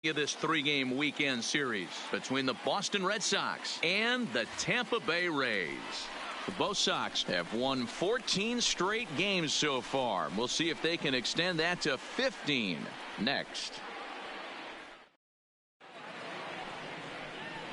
of this three-game weekend series between the Boston Red Sox and the Tampa Bay Rays. Both Sox have won 14 straight games so far. We'll see if they can extend that to 15 next.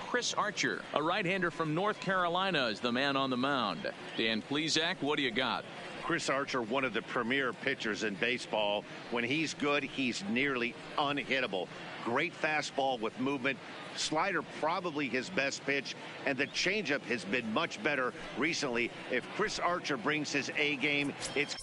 Chris Archer, a right-hander from North Carolina, is the man on the mound. Dan Plesac, what do you got? Chris Archer, one of the premier pitchers in baseball. When he's good, he's nearly unhittable. Great fastball with movement. Slider probably his best pitch, and the changeup has been much better recently. If Chris Archer brings his A game, it's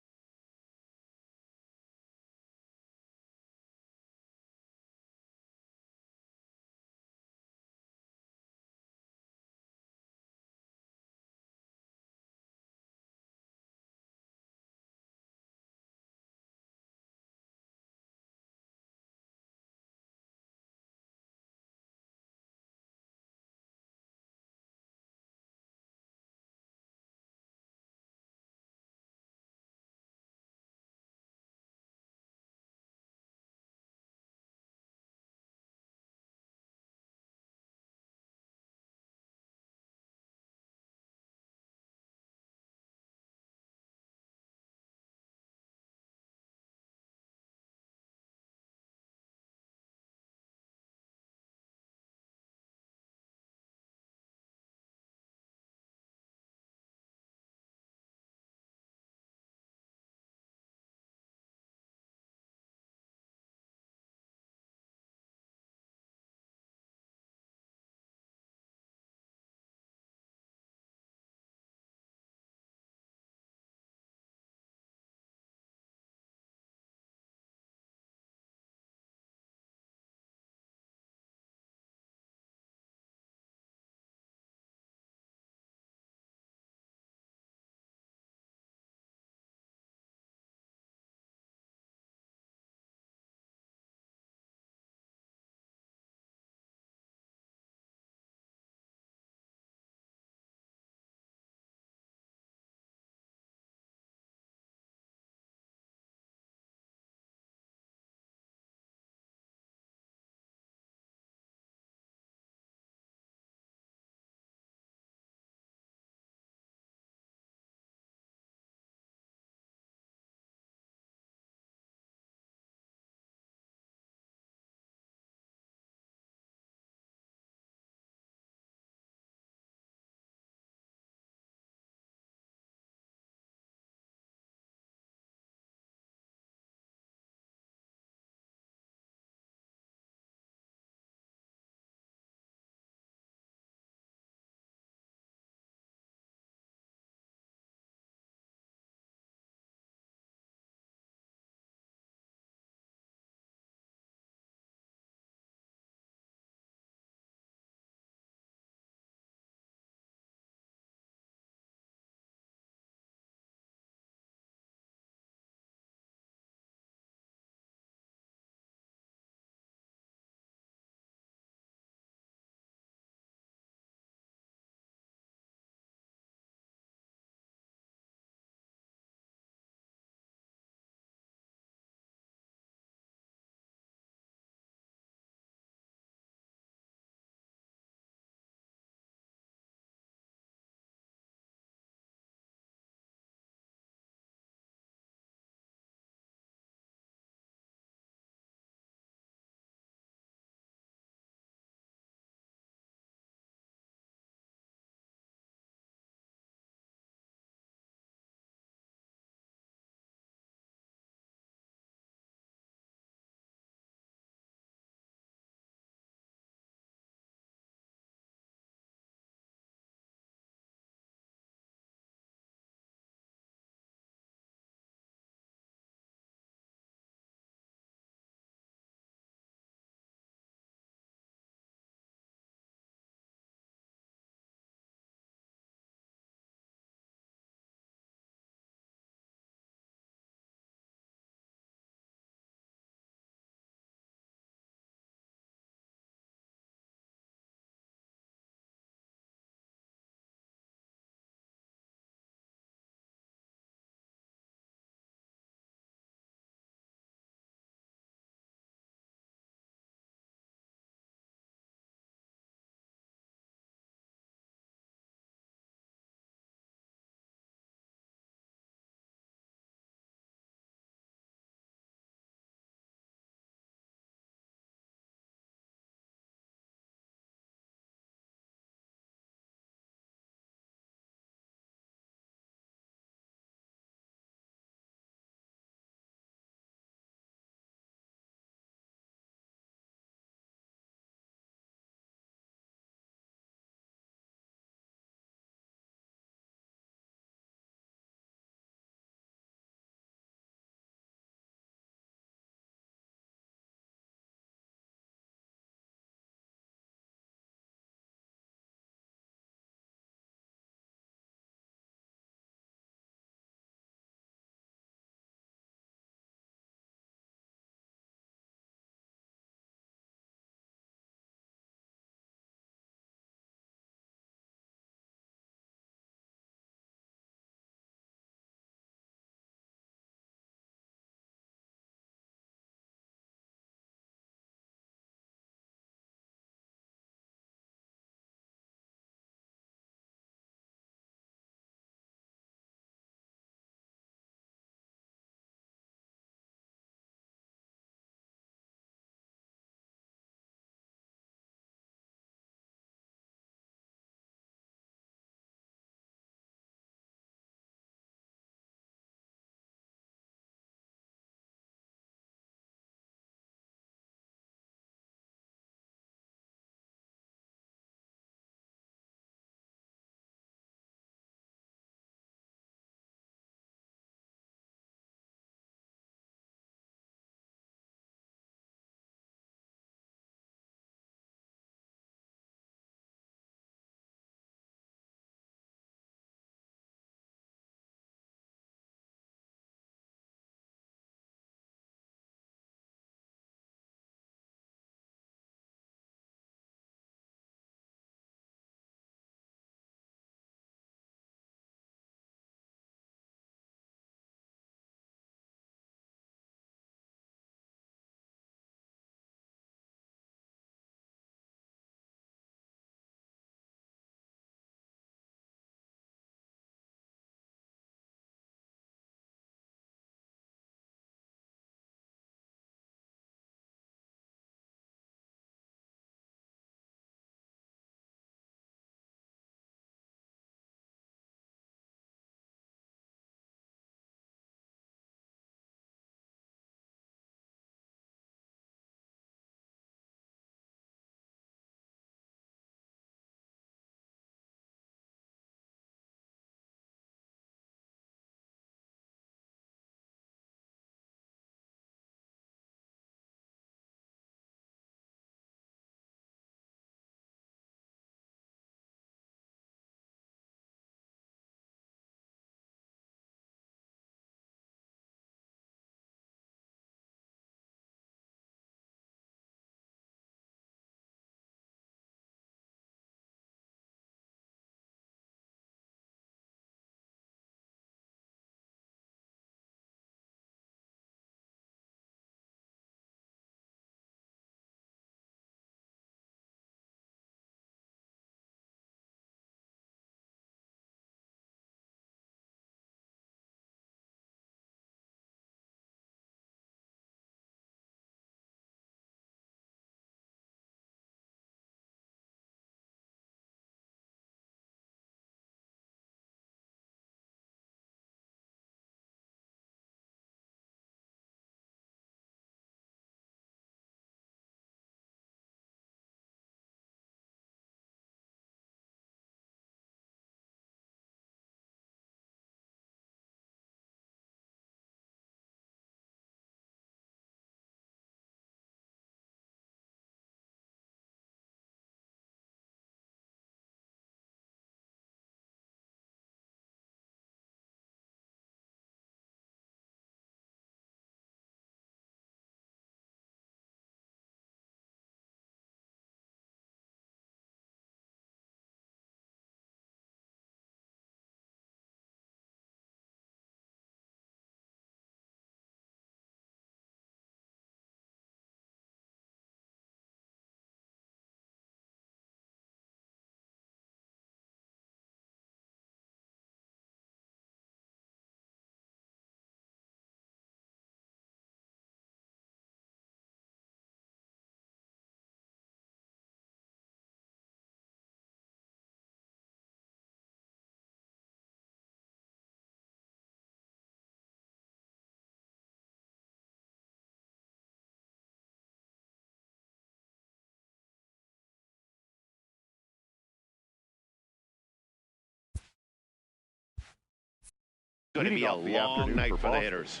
Going to be a long night for the hitters.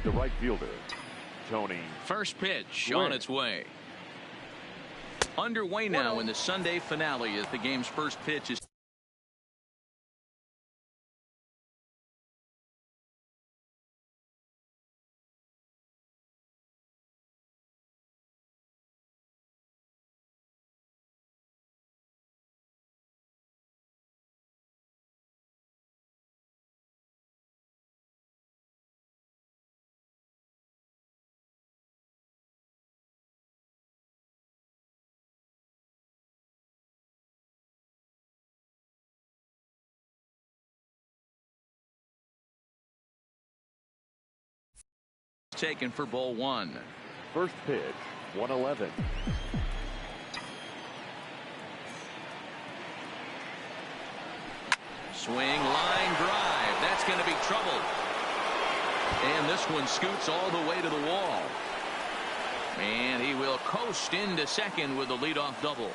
The right fielder, Tony. First pitch on its way. Underway now in the Sunday finale as the game's first pitch is taken for ball one. First pitch, 111. Swing, line drive. That's going to be trouble. And this one scoots all the way to the wall. And he will coast into second with a leadoff double.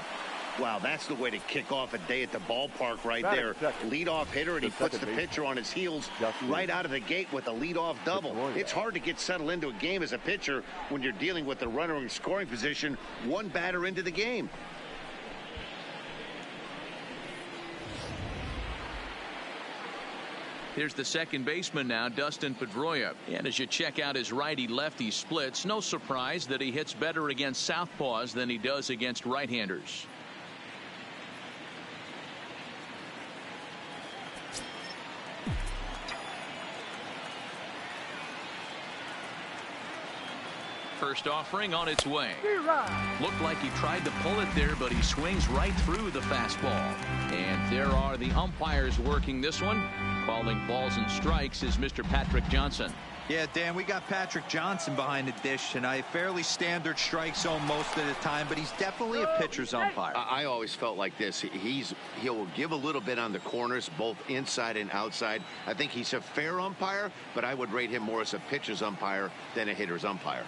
Wow, that's the way to kick off a day at the ballpark right there. Leadoff hitter, and he puts the pitcher on his heels right out of the gate with a leadoff double. It's hard to get settled into a game as a pitcher when you're dealing with the runner in scoring position one batter into the game. Here's the second baseman now, Dustin Pedroia. And as you check out his righty-lefty splits, no surprise that he hits better against southpaws than he does against right-handers. First offering on its way. Looked like he tried to pull it there, but he swings right through the fastball. And there are the umpires working this one. Calling balls and strikes is Mr. Patrick Johnson. Yeah, Dan, we got Patrick Johnson behind the dish, and a fairly standard strike zone most of the time, but he's definitely a pitcher's umpire. I always felt like this. He'll give a little bit on the corners, both inside and outside. I think he's a fair umpire, but I would rate him more as a pitcher's umpire than a hitter's umpire.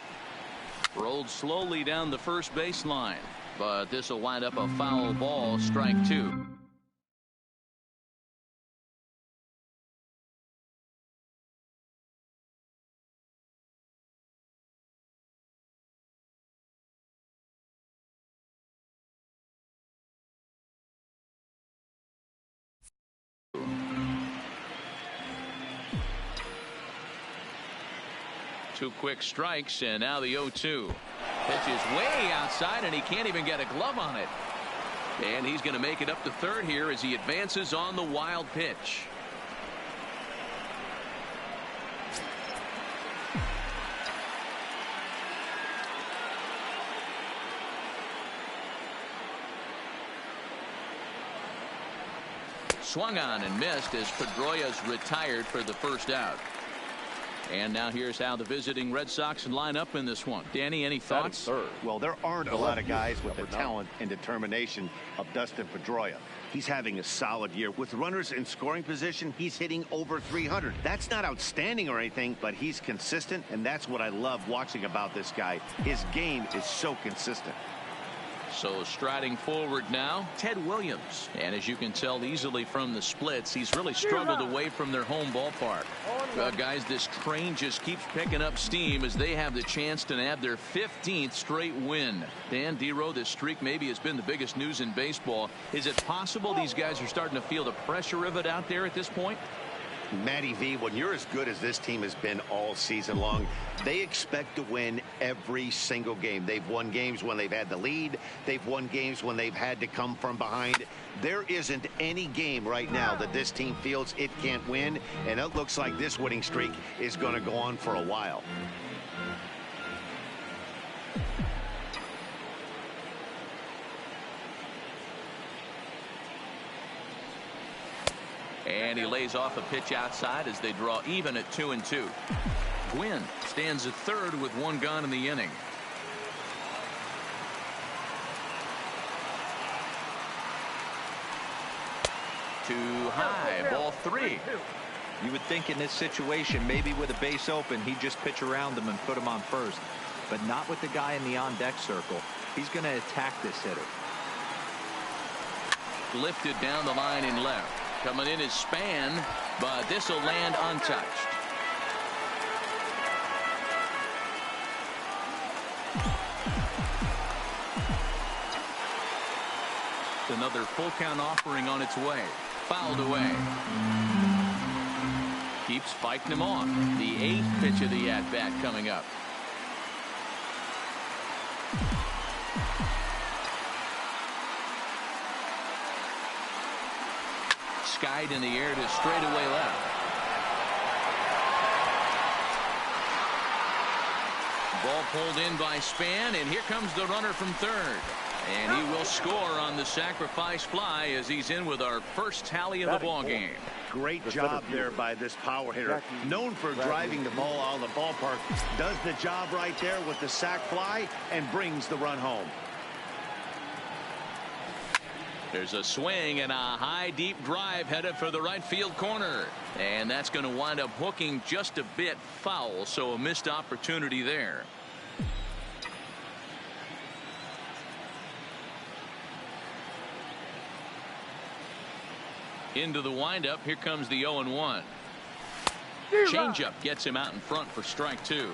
Rolled slowly down the first baseline, but this will wind up a foul ball, strike two. Two quick strikes, and now the 0-2. Pitch is way outside, and he can't even get a glove on it. And he's going to make it up to third here as he advances on the wild pitch. Swung on and missed as Pedroia's retired for the first out. And now here's how the visiting Red Sox line up in this one. Danny, any thoughts? Well, there aren't a lot of guys with the talent and determination of Dustin Pedroia. He's having a solid year. With runners in scoring position, he's hitting over 300. That's not outstanding or anything, but he's consistent, and that's what I love watching about this guy. His game is so consistent. So striding forward now, Ted Williams. And as you can tell easily from the splits, he's really struggled away from their home ballpark. Well, guys, this train just keeps picking up steam as they have the chance to nab their 15th straight win. Dan Dero, this streak maybe has been the biggest news in baseball. Is it possible these guys are starting to feel the pressure of it out there at this point? Matty V, when you're as good as this team has been all season long, they expect to win every single game. They've won games when they've had the lead. They've won games when they've had to come from behind. There isn't any game right now that this team feels it can't win, and it looks like this winning streak is going to go on for a while. And he lays off a pitch outside as they draw even at 2-2. Gwynn stands at third with one gone in the inning. Too high, ball three. You would think in this situation, maybe with a base open, he'd just pitch around him and put him on first. But not with the guy in the on-deck circle. He's going to attack this hitter. Lifted down the line in left. Coming in is Span. but this will land untouched. Another full count offering on its way. Fouled away. Keeps fighting him off. The 8th pitch of the at-bat coming up. Skied in the air to straightaway left. Ball pulled in by Span, and here comes the runner from third. And he will score on the sacrifice fly as he's in with our first tally of the ball game. Great job there by this power hitter. Known for driving the ball out of the ballpark. Does the job right there with the sac fly and brings the run home. There's a swing and a high deep drive headed for the right field corner. And that's going to wind up hooking just a bit foul, so a missed opportunity there. Into the windup. Here comes the 0-1. Changeup gets him out in front for strike 2.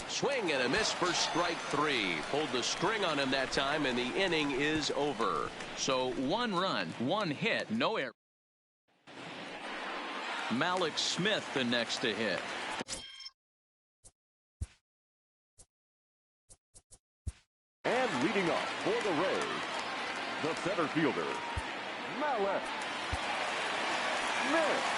Swing and a miss for strike 3. Pulled the string on him that time, and the inning is over. So 1 run, 1 hit, no error. Malik Smith the next to hit. And leading off for the Rays, the center fielder, Malik Smith.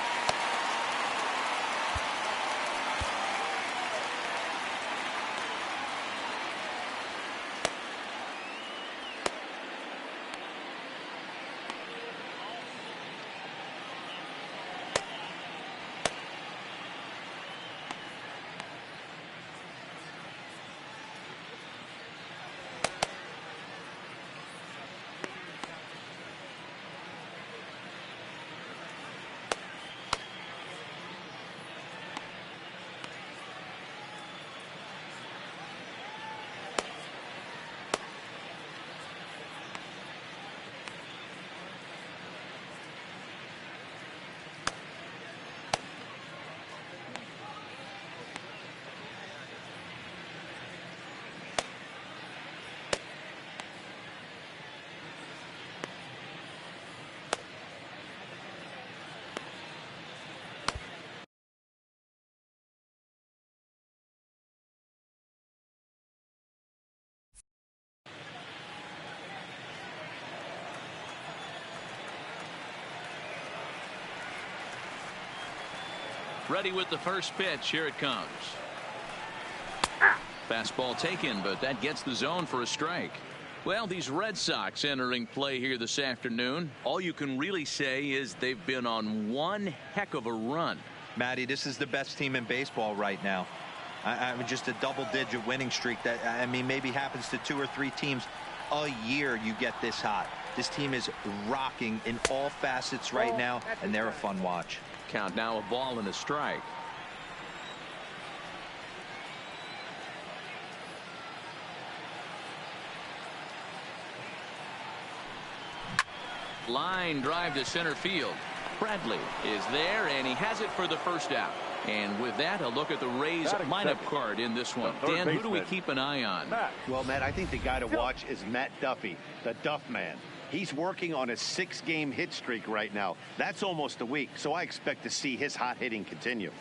Ready with the first pitch. Here it comes. Fastball taken, but that gets the zone for a strike. Well, these Red Sox entering play here this afternoon. All you can really say is they've been on one heck of a run. Matty, this is the best team in baseball right now. I mean, just a double-digit winning streak that, I mean, maybe happens to 2 or 3 teams a year. You get this hot. This team is rocking in all facets right now, and they're a fun watch. Count now, a ball and a strike. Line drive to center field. Bradley is there, and he has it for the first out. And with that, a look at the Rays lineup card in this one. Dan, who do we keep an eye on? Well, Matt, I think the guy to watch is Matt Duffy, the Duff Man. He's working on a 6-game hit streak right now. That's almost a week, so I expect to see his hot hitting continue.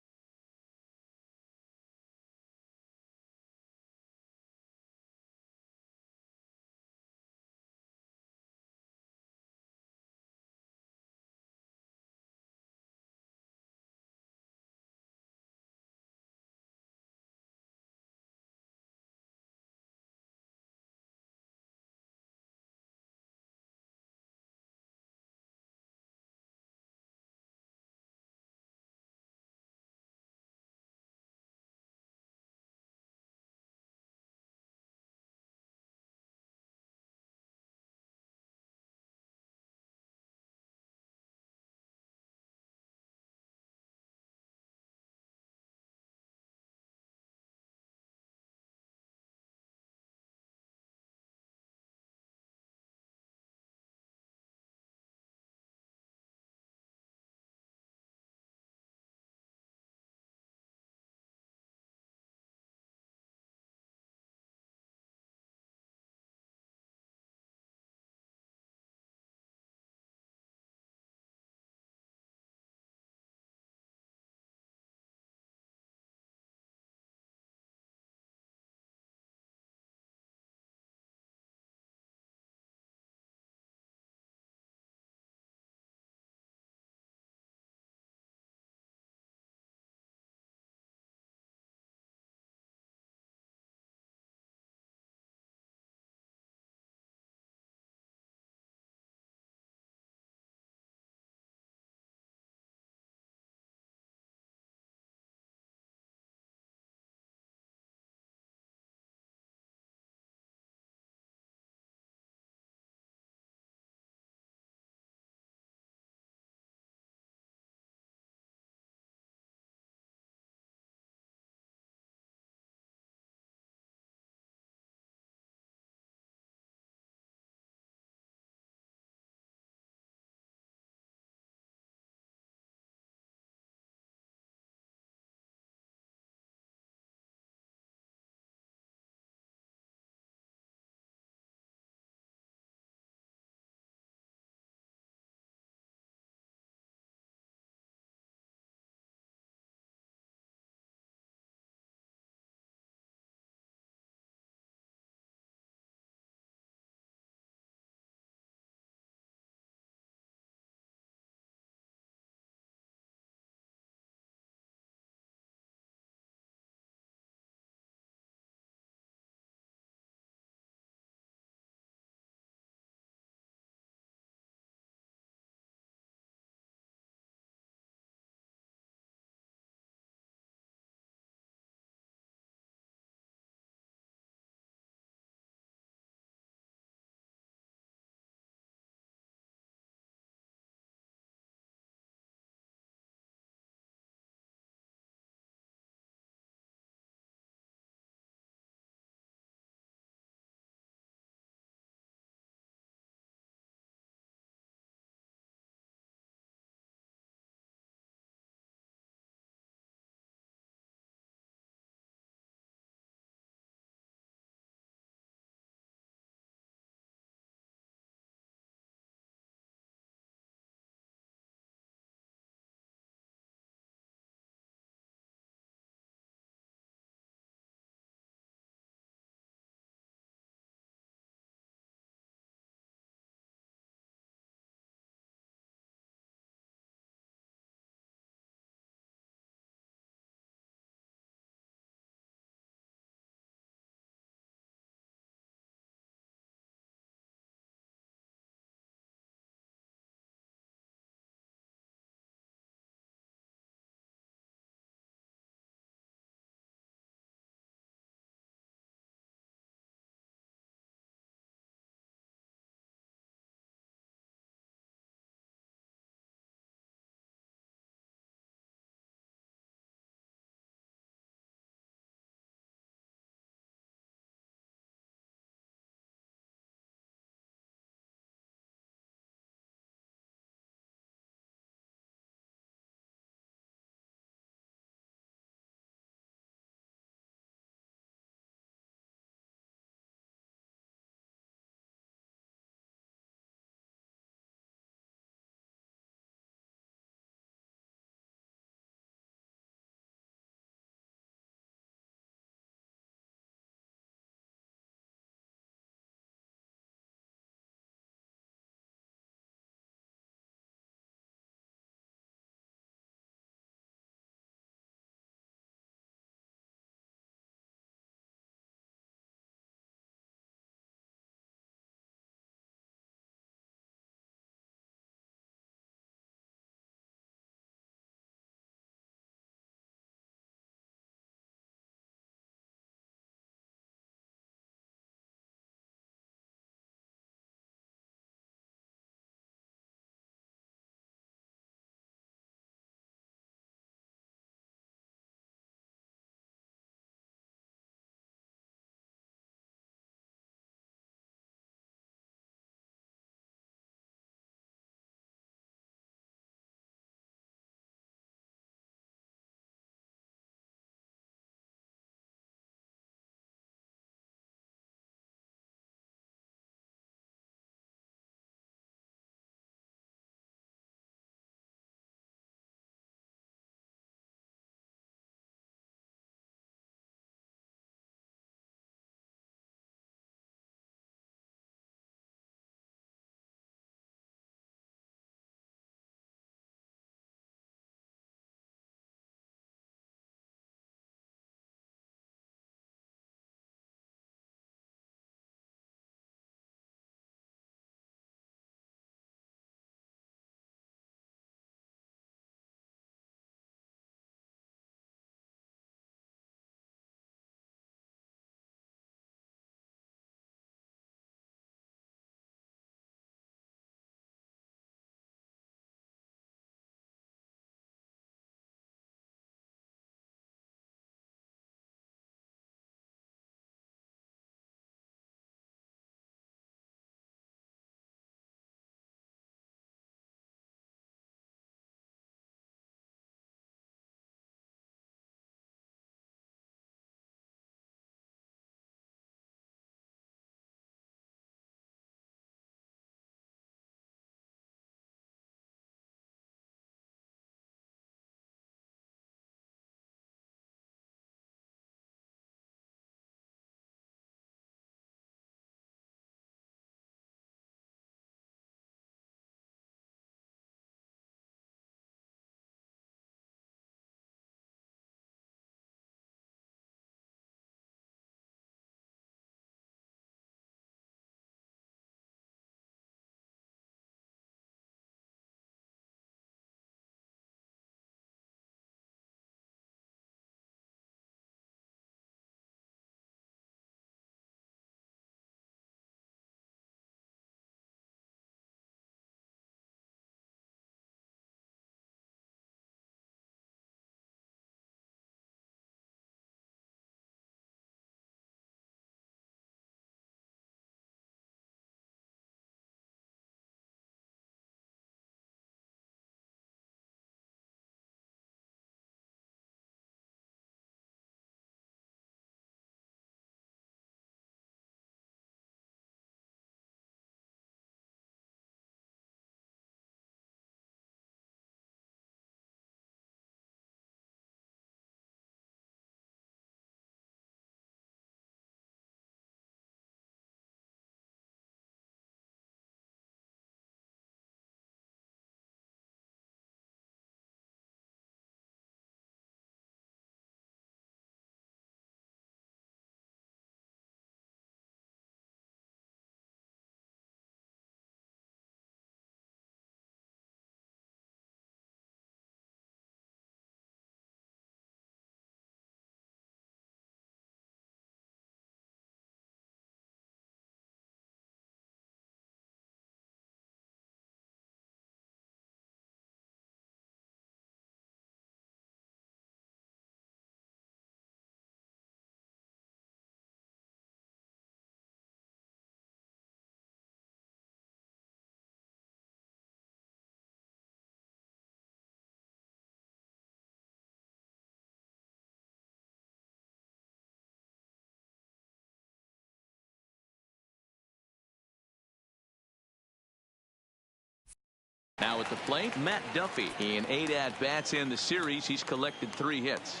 Now at the plate, Matt Duffy. In 8 at-bats in the series, he's collected 3 hits.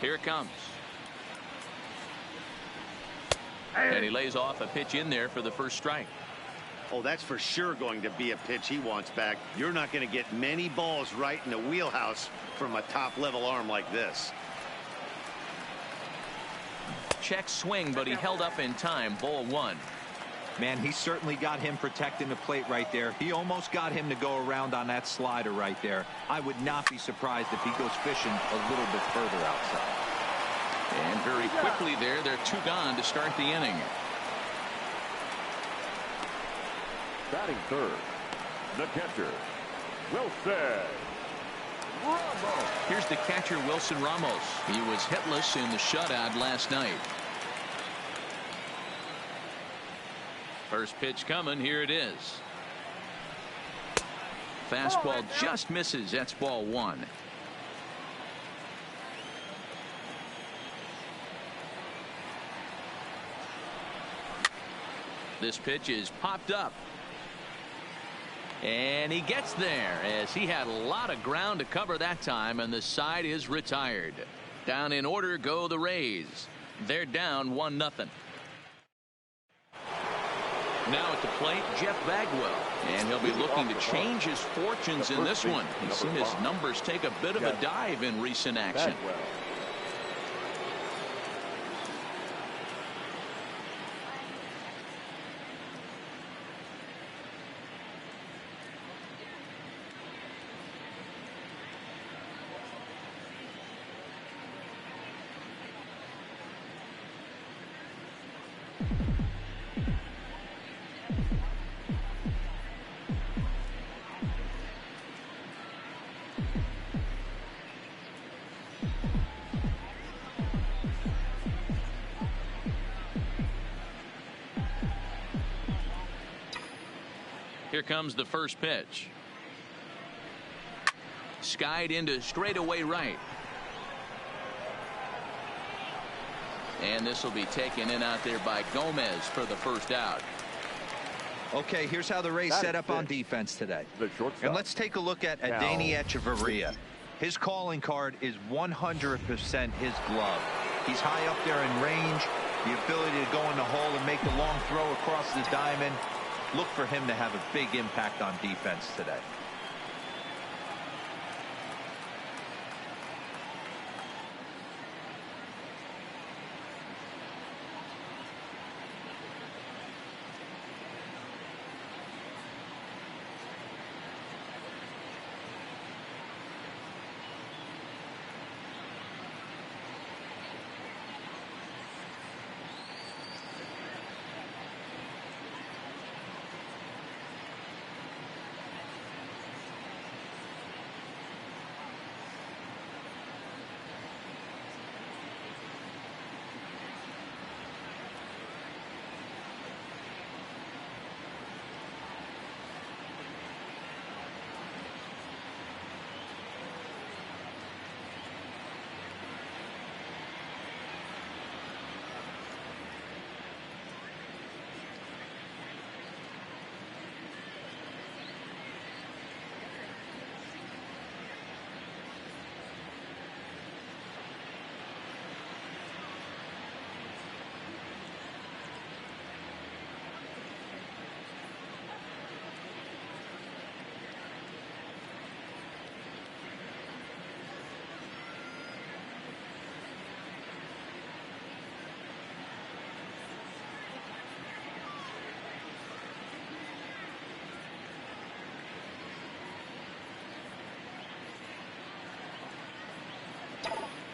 Here it comes. And he lays off a pitch in there for the first strike. Oh, that's for sure going to be a pitch he wants back. You're not going to get many balls right in the wheelhouse from a top-level arm like this. Check swing, but he held up in time. Ball 1. Man, he certainly got him protecting the plate right there. He almost got him to go around on that slider right there. I would not be surprised if he goes fishing a little bit further outside. And very quickly there, they're 2 gone to start the inning. Batting third, the catcher, Wilson Ramos. Here's the catcher, Wilson Ramos. He was hitless in the shutout last night. First pitch coming. Here it is. Fastball just misses. That's ball 1. This pitch is popped up. And he gets there as he had a lot of ground to cover that time, and the side is retired. Down in order go the Rays. They're down 1-0. Now at the plate, Jeff Bagwell, and he'll be looking to change his fortunes in this one. He's seen his numbers take a bit of a dive in recent action. Here comes the first pitch. Skied into straightaway right. And this will be taken in out there by Gomez for the first out. Okay, here's how the Rays set up on defense today. And let's take a look at Adeiny Echeverria. His calling card is 100% his glove. He's high up there in range, the ability to go in the hole and make the long throw across the diamond. Look for him to have a big impact on defense today.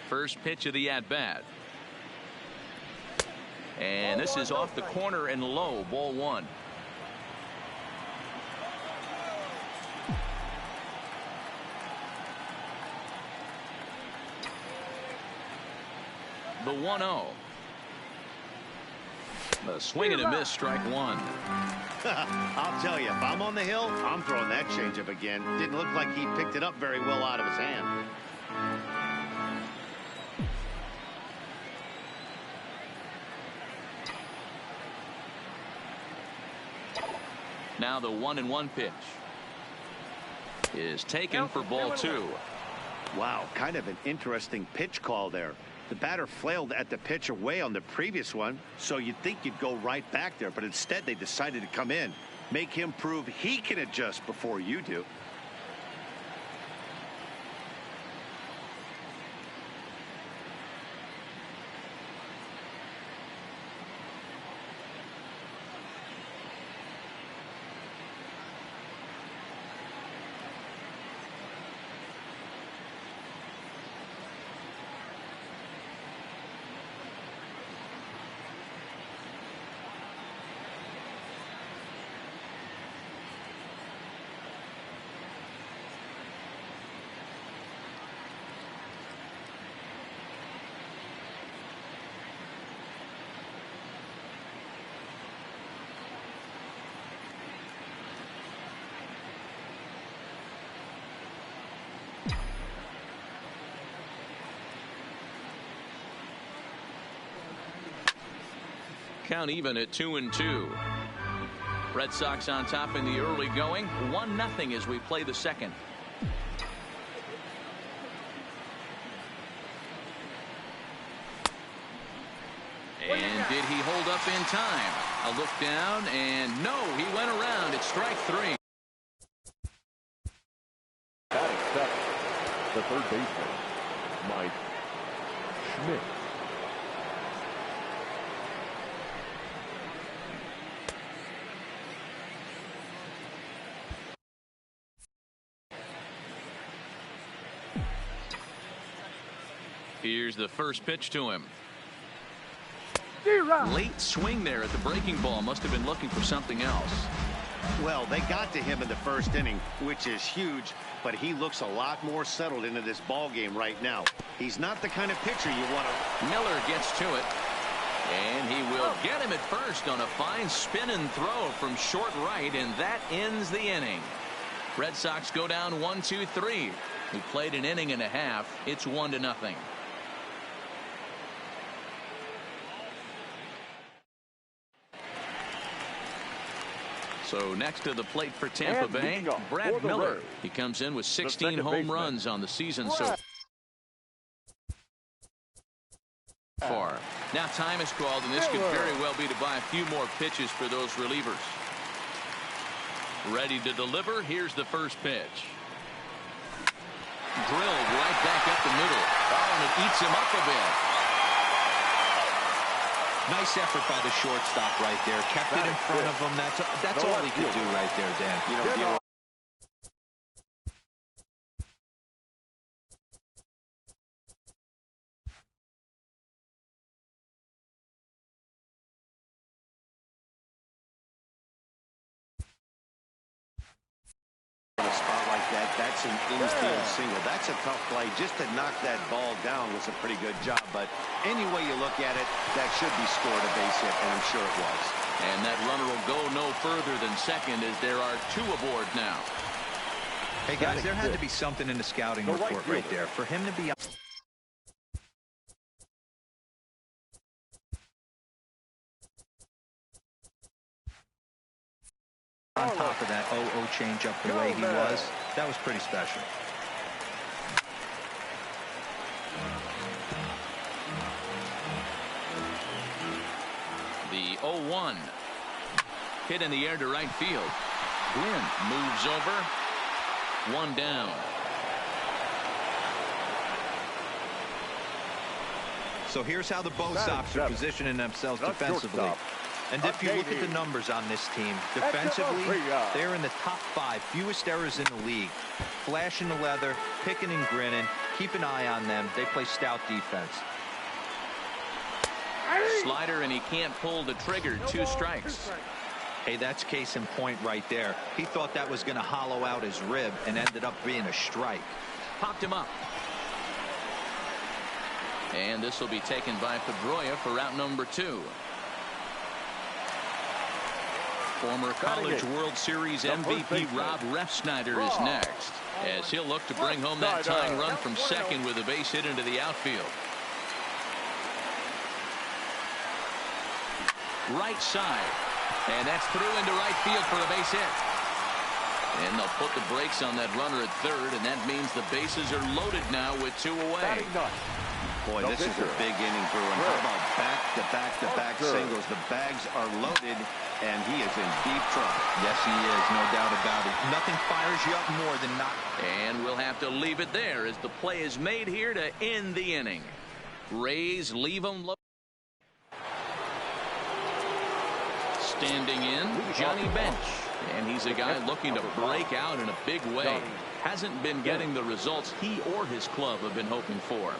First pitch of the at-bat. And this is off the corner and low, ball one. The 1-0. The swing and a miss, strike one. I'll tell you, if I'm on the hill, I'm throwing that changeup again. Didn't look like he picked it up very well out of his hand. Now the 1-1 pitch is taken for ball two. Wow, kind of an interesting pitch call there. The batter flailed at the pitch away on the previous one, so you'd think you'd go right back there, but instead they decided to come in, make him prove he can adjust before you do. Count even at 2-2. Red Sox on top in the early going. 1-0 as we play the second. And did he hold up in time? A look down, and no, he went around. It's strike three. Batting second, the third baseman, Mike Schmidt. Here's the first pitch to him. Late swing there at the breaking ball. Must have been looking for something else. Well, they got to him in the first inning, which is huge, but he looks a lot more settled into this ball game right now. He's not the kind of pitcher you want to. Miller gets to it, and he will get him at first on a fine spin and throw from short right, and that ends the inning. Red Sox go down 1-2-3. We played an inning and a half. It's 1-0. So next to the plate for Tampa Bay, Brad Miller. He comes in with 16 home runs on the season so far. Now time is called, and this could very well be to buy a few more pitches for those relievers. Ready to deliver. Here's the first pitch. Drilled right back up the middle. Oh, and it eats him up a bit. Nice effort by the shortstop right there. Kept it in front of him. That's all he could do right there, Dan. You know, In a spot like that, that's an infield single. That's a tough play. Just to knock that ball down was a pretty good job. But any way you look at it, that should be scored a base hit, and I'm sure it was. And that runner will go no further than second as there are two aboard now. Hey, guys, there had to be something in the scouting report right there. For him to be on top of that 0-0 change up the way he was, that was pretty special. The 0-1 hit in the air to right field. Gwynn moves over. One down. So here's how the Bo Sox are positioning themselves defensively. And if you look at the numbers on this team, defensively, they're in the top 5, fewest errors in the league. Flashing the leather, picking and grinning, keep an eye on them. They play stout defense. Slider, and he can't pull the trigger. 2 strikes. Hey, that's case in point right there. He thought that was going to hollow out his rib and ended up being a strike. Popped him up. And this will be taken by Pedroia for route number 2. Former College World Series MVP Rob Refsnyder is next, as he'll look to bring home that tying run from second with a base hit into the outfield. Right side, and that's through into right field for a base hit. And they'll put the brakes on that runner at third, and that means the bases are loaded now with 2 away. Boy, this is a big inning, Brew. And how about back-to-back singles? The bags are loaded, and he is in deep trouble. Yes, he is, no doubt about it. Nothing fires you up more than not. And we'll have to leave it there as the play is made here to end the inning. Rays leave him low. Standing in, Johnny Bench. And he's a guy looking to break out in a big way. Hasn't been getting the results he or his club have been hoping for.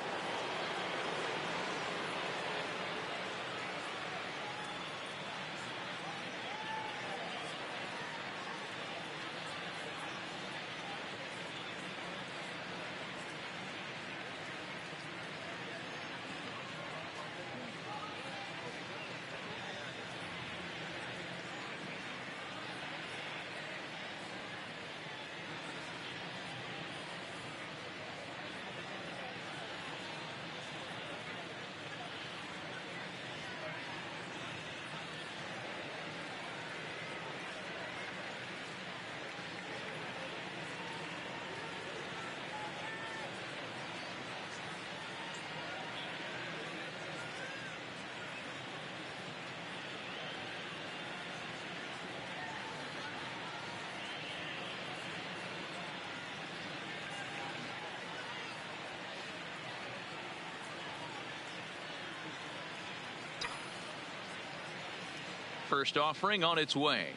First offering on its way.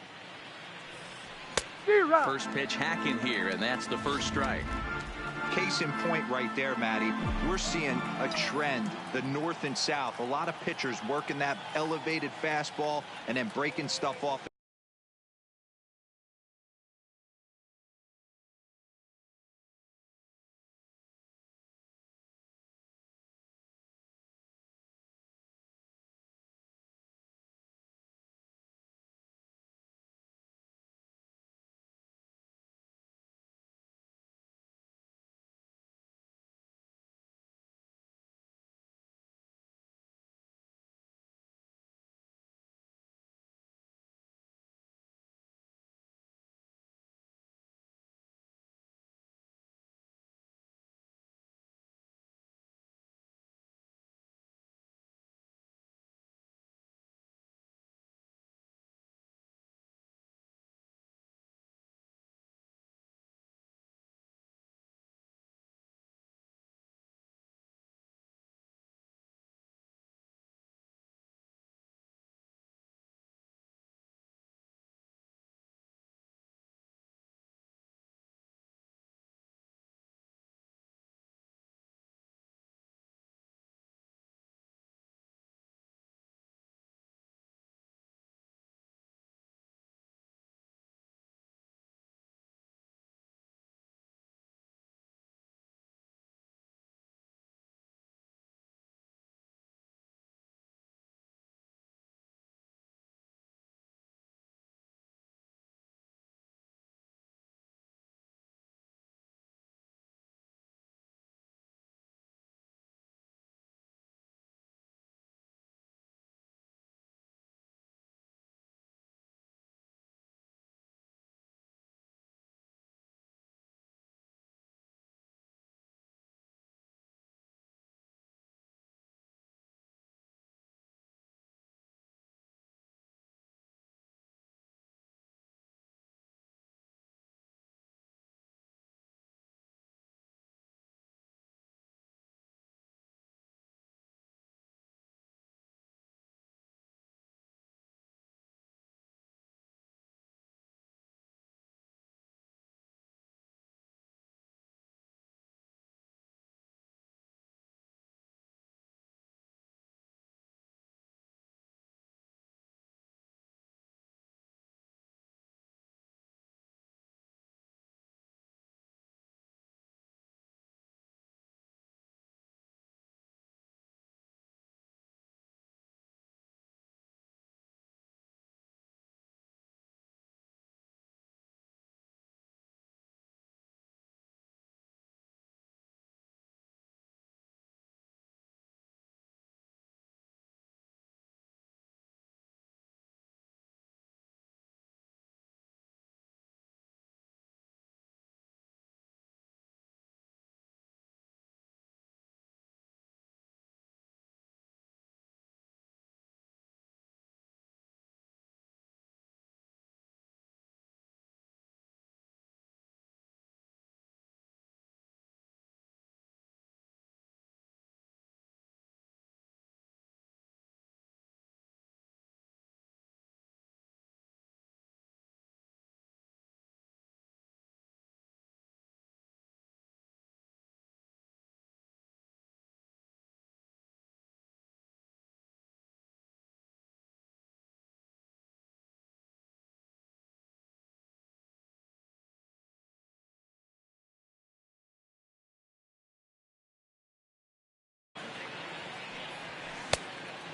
First pitch hack in here, and that's the first strike. Case in point right there, Matty. We're seeing a trend, the north and south. A lot of pitchers working that elevated fastball and then breaking stuff off.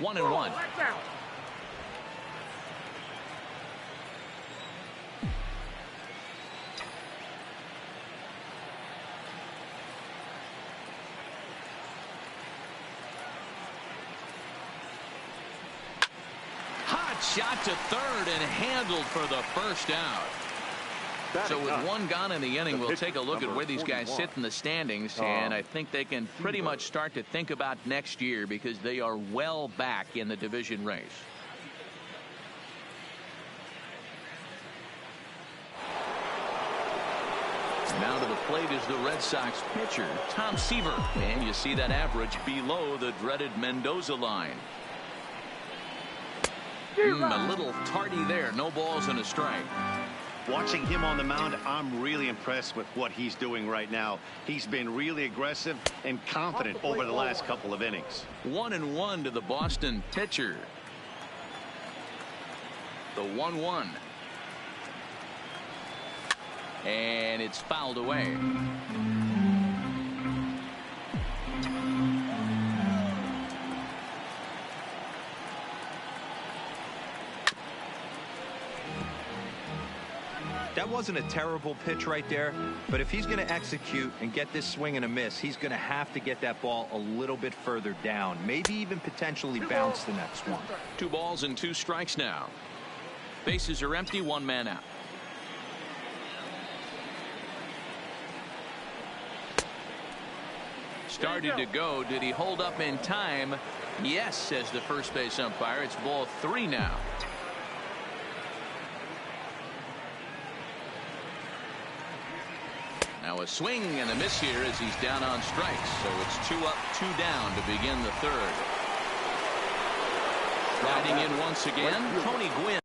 1-1. Hot shot to third and handled for the first out. So with one gone in the inning, we'll take a look at where these guys sit in the standings, and I think they can pretty much start to think about next year because they are well back in the division race. Now to the plate is the Red Sox pitcher, Tom Seaver, and you see that average below the dreaded Mendoza line. A little tardy there. No balls and a strike. Watching him on the mound, I'm really impressed with what he's doing right now. He's been really aggressive and confident over the last couple of innings. 1-1 to the Boston pitcher. The 1-1. And it's fouled away. That wasn't a terrible pitch right there, but if he's going to execute and get this swing and a miss, he's going to have to get that ball a little bit further down, maybe even potentially bounce the next one. 2 balls and 2 strikes now. Bases are empty, 1 man out. Started to go. Did he hold up in time? Yes, says the first base umpire. It's ball 3 now. Now a swing and a miss here as he's down on strikes. So it's 2 up, 2 down to begin the third. Riding in once again, Tony Gwynn.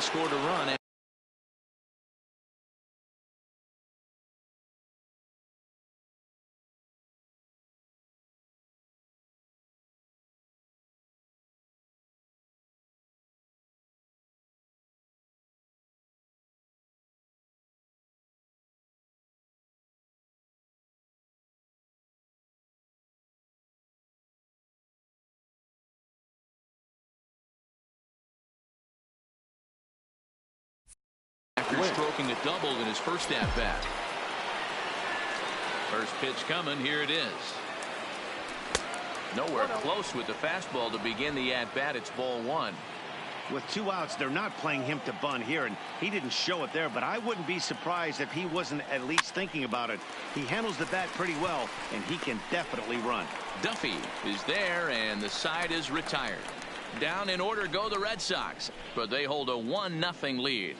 and scored a run. After stroking a double in his first at-bat. First pitch coming. Here it is. Nowhere close with the fastball to begin the at-bat. It's ball one. With 2 outs, they're not playing him to bunt here, and he didn't show it there, but I wouldn't be surprised if he wasn't at least thinking about it. He handles the bat pretty well, and he can definitely run. Duffy is there, and the side is retired. Down in order go the Red Sox, but they hold a 1-0 lead.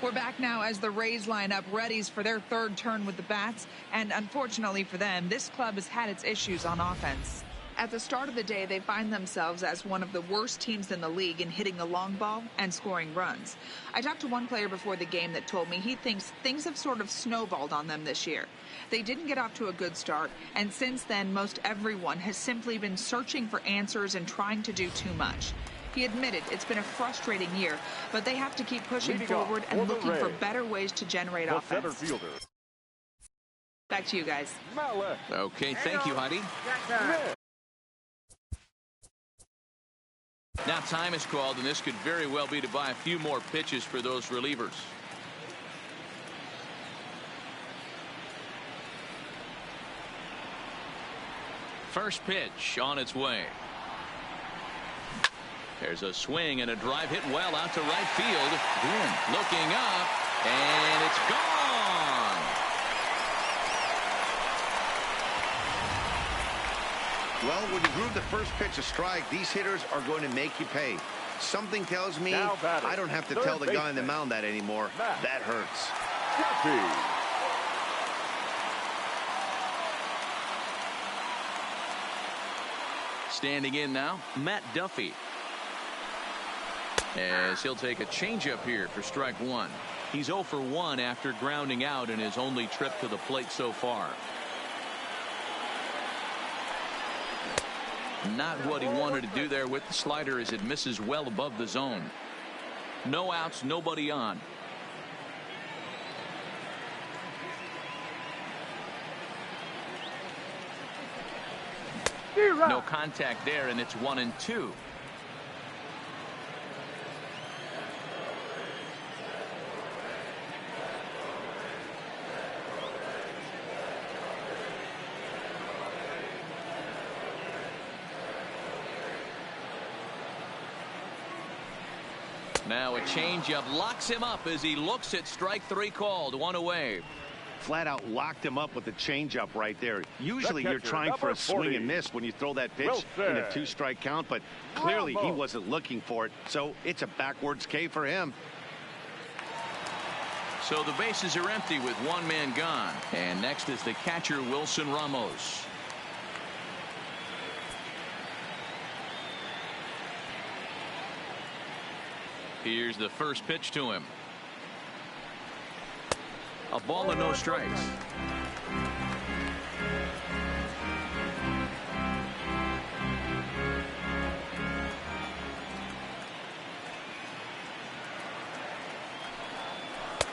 We're back now as the Rays line up readies for their third turn with the bats, and unfortunately for them, this club has had its issues on offense. At the start of the day, they find themselves as one of the worst teams in the league in hitting the long ball and scoring runs. I talked to one player before the game that told me he thinks things have sort of snowballed on them this year. They didn't get off to a good start, and since then, most everyone has simply been searching for answers and trying to do too much. He admitted it's been a frustrating year, but they have to keep pushing forward and looking for better ways to generate offense. Back to you guys. Okay, thank you, Heidi. Now time is called, and this could very well be to buy a few more pitches for those relievers. First pitch on its way. There's a swing and a drive hit well out to right field. Boom. Looking up, and it's gone. Well, when you groove the first pitch a strike, these hitters are going to make you pay. Something tells me I don't have to tell the guy on the mound that anymore. That hurts. Standing in now, Matt Duffy. As he'll take a changeup here for strike one. He's 0 for 1 after grounding out in his only trip to the plate so far. Not what he wanted to do there with the slider as it misses well above the zone. No outs, nobody on. No contact there, and it's 1-2. Now a changeup locks him up as he looks at strike three called. 1 away. Flat out locked him up with the changeup right there. Usually you're trying for a swing and miss when you throw that pitch in a 2-strike count, but clearly he wasn't looking for it, so it's a backwards K for him. So the bases are empty with 1 man gone, and next is the catcher Wilson Ramos. Here's the first pitch to him. A ball and no strikes.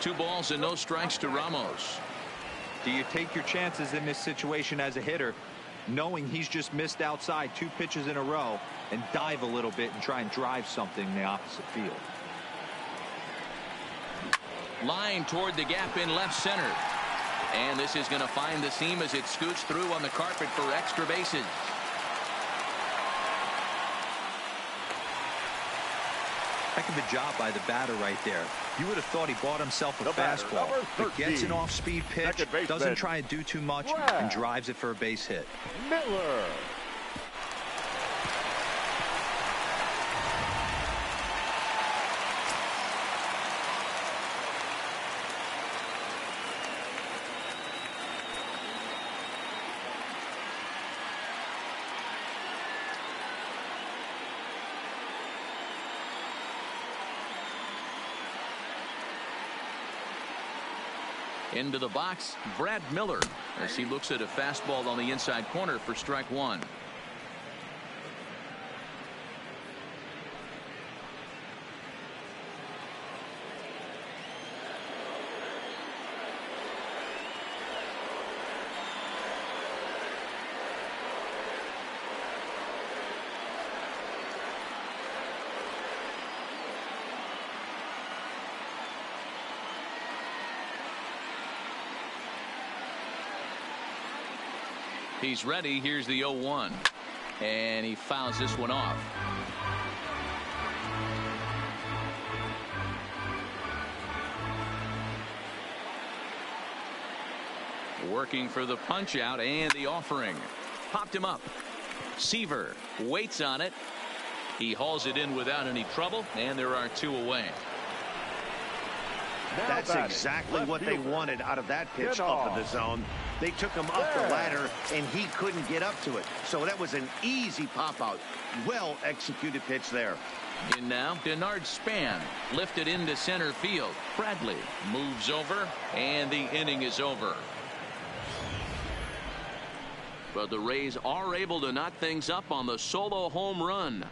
Two balls and no strikes to Ramos. Do you take your chances in this situation as a hitter, knowing he's just missed outside 2 pitches in a row, and dive a little bit and try and drive something in the opposite field? Line toward the gap in left center. And this is going to find the seam as it scoots through on the carpet for extra bases. Heck of a job by the batter right there. You would have thought he bought himself a fastball, but gets an off-speed pitch, doesn't try to do too much, and drives it for a base hit. Miller. Into the box, Brad Miller, as he looks at a fastball on the inside corner for strike one. He's ready. Here's the 0-1. And he fouls this one off. Working for the punch out and the offering. Popped him up. Seaver waits on it. He hauls it in without any trouble, and there are two away. That's exactly what they wanted out of that pitch up in the zone. They took him up the ladder, and he couldn't get up to it. So that was an easy pop-out. Well-executed pitch there. In now, Denard Span lifted into center field. Bradley moves over, and the inning is over. But the Rays are able to knock things up on the solo home run.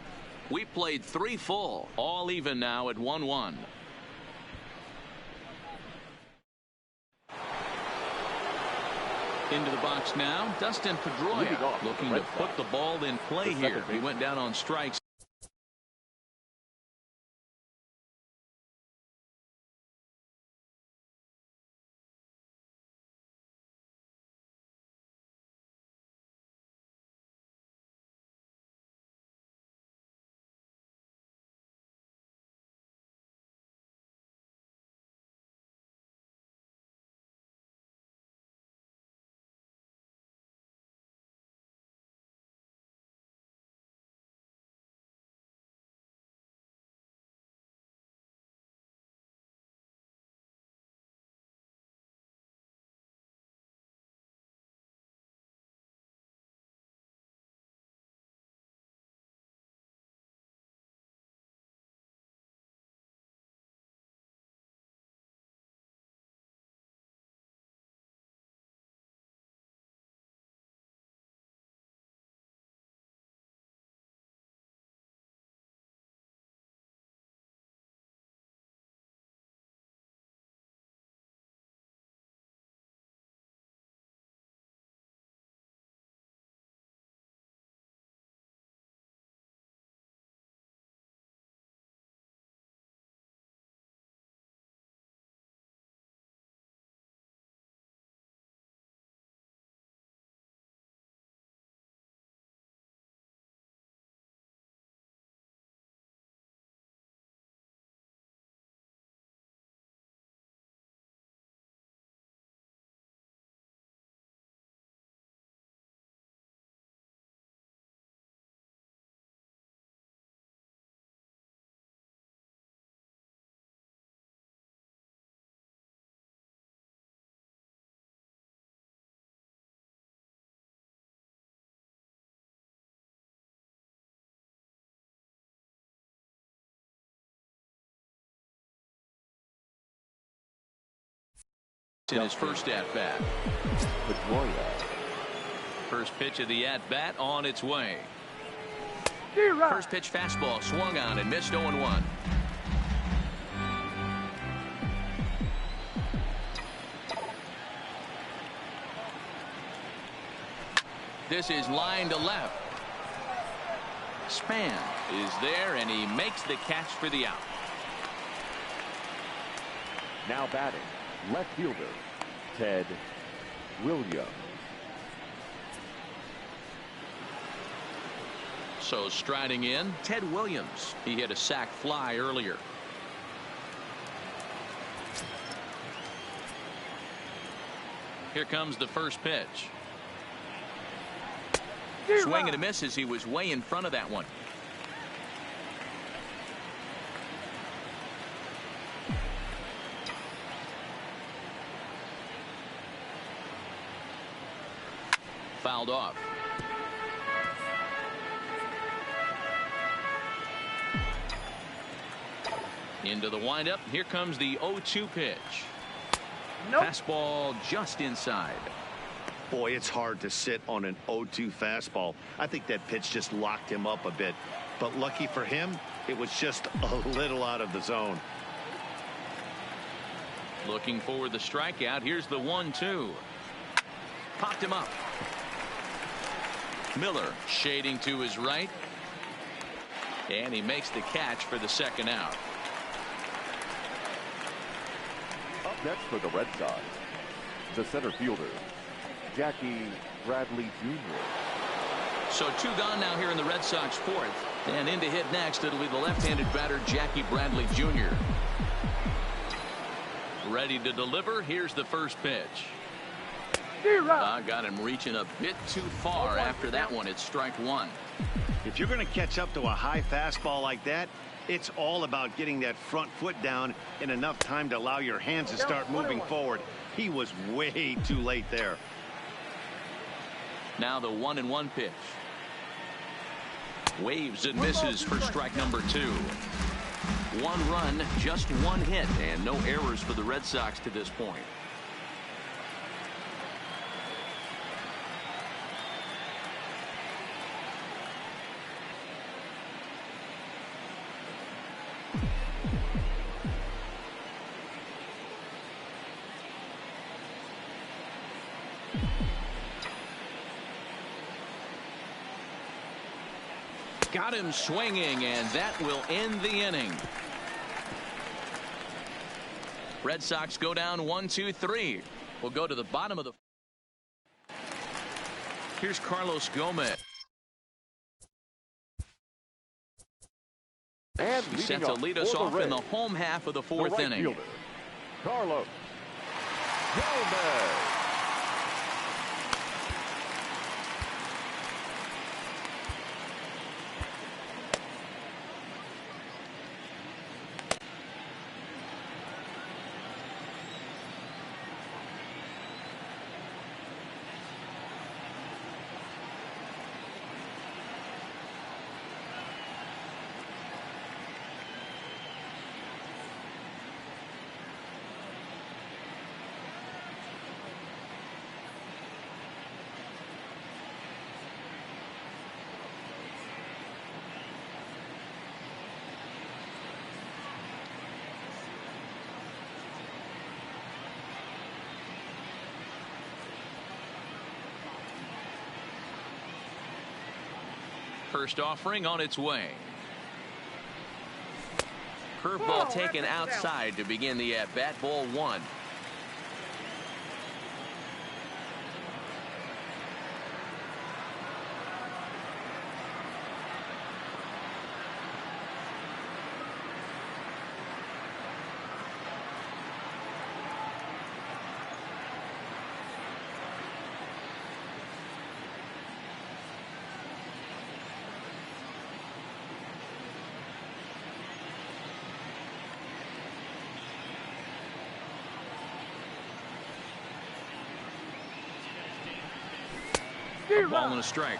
We played 3 full, all even now at 1-1. Into the box now, Dustin Pedroia looking to put the ball in play here. He went down on strikes. In his first at-bat. First pitch of the at-bat on its way. First pitch fastball swung on and missed 0-1. This is line to left. Span is there, and he makes the catch for the out. Now batting, left fielder, Ted Williams. So striding in, Ted Williams. He hit a sac fly earlier. Here comes the first pitch. Swing and a miss as he was way in front of that one. Fouled off. Into the windup. Here comes the 0-2 pitch. Fastball just inside. Boy, it's hard to sit on an 0-2 fastball. I think that pitch just locked him up a bit. But lucky for him, it was just a little out of the zone. Looking for the strikeout. Here's the 1-2. Popped him up. Miller shading to his right. And he makes the catch for the second out. Up next for the Red Sox, the center fielder, Jackie Bradley Jr. So 2 gone now here in the Red Sox fourth. And in to hit next, it'll be the left-handed batter, Jackie Bradley Jr. Ready to deliver. Here's the first pitch. Got him reaching a bit too far after that one. It's strike 1. If you're going to catch up to a high fastball like that, it's all about getting that front foot down in enough time to allow your hands to start moving forward. He was way too late there. Now the 1-1 pitch. Waves and misses for strike number 2. 1 run, just 1 hit, and no errors for the Red Sox to this point. Got him swinging, and that will end the inning. Red Sox go down 1-2-3. We'll go to the bottom of the. Here's Carlos Gomez. And He's set to lead us off in the home half of the fourth inning. Fielder, Carlos Gomez. First offering on its way. Curveball taken outside to begin the at-bat. Ball 1. A ball and a strike.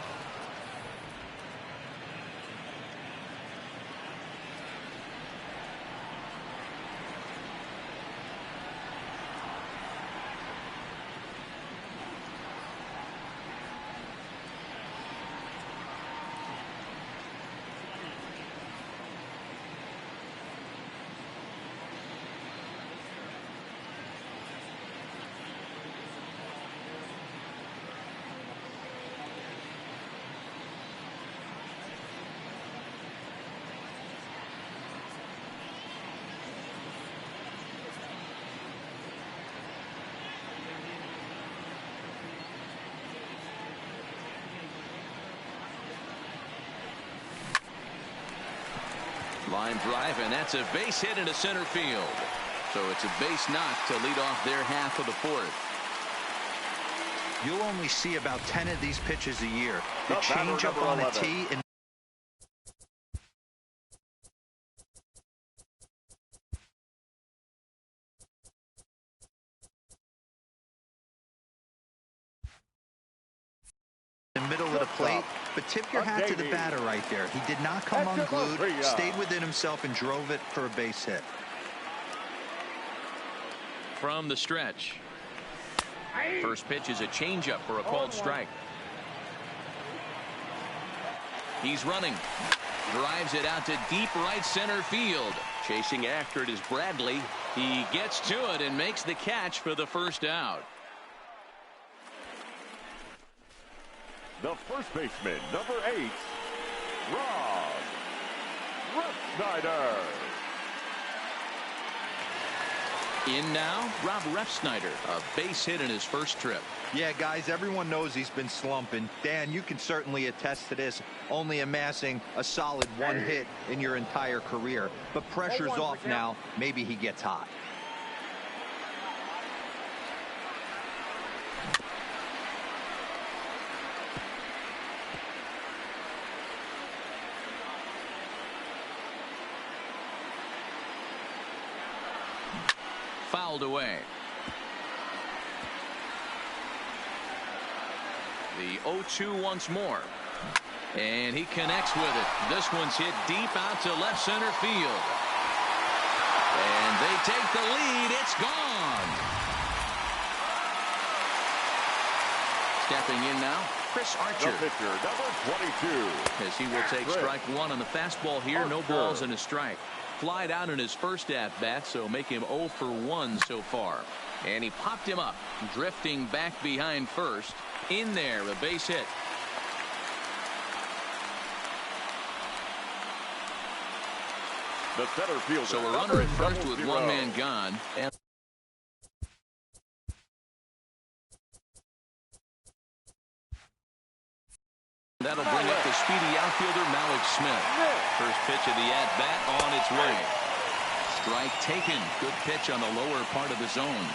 Line drive, and that's a base hit into center field. So it's a base knock to lead off their half of the fourth. You'll only see about 10 of these pitches a year. The changeup on a tee and the middle of the plate, but tip your hat to the batter right there. He did not come unglued, stayed within himself, and drove it for a base hit. from the stretch. First pitch is a changeup for a called strike. He's running. Drives it out to deep right center field. Chasing after it is Bradley. He gets to it and makes the catch for the first out. The first baseman, number 8, Rob Refsnyder. In now, Rob Refsnyder, a base hit in his first trip. Yeah, guys, everyone knows he's been slumping. Dan, you can certainly attest to this, only amassing a solid 1 hit in your entire career. But pressure's off now. Maybe he gets hot. Fouled away. The 0-2 once more. And he connects with it. This one's hit deep out to left center field. And they take the lead. It's gone. Stepping in now, Chris Archer. The pitcher, number 22. As he will take strike 1 on the fastball here. No balls and a strike. Flied out in his first at-bat, so make him 0 for 1 so far. And he popped him up, drifting back behind first. In there, a base hit. The center fielder. So a runner at first with 1 man gone. And that'll bring up the speedy outfielder Malik Smith. First pitch of the at-bat on its way. Strike taken. Good pitch on the lower part of the zone.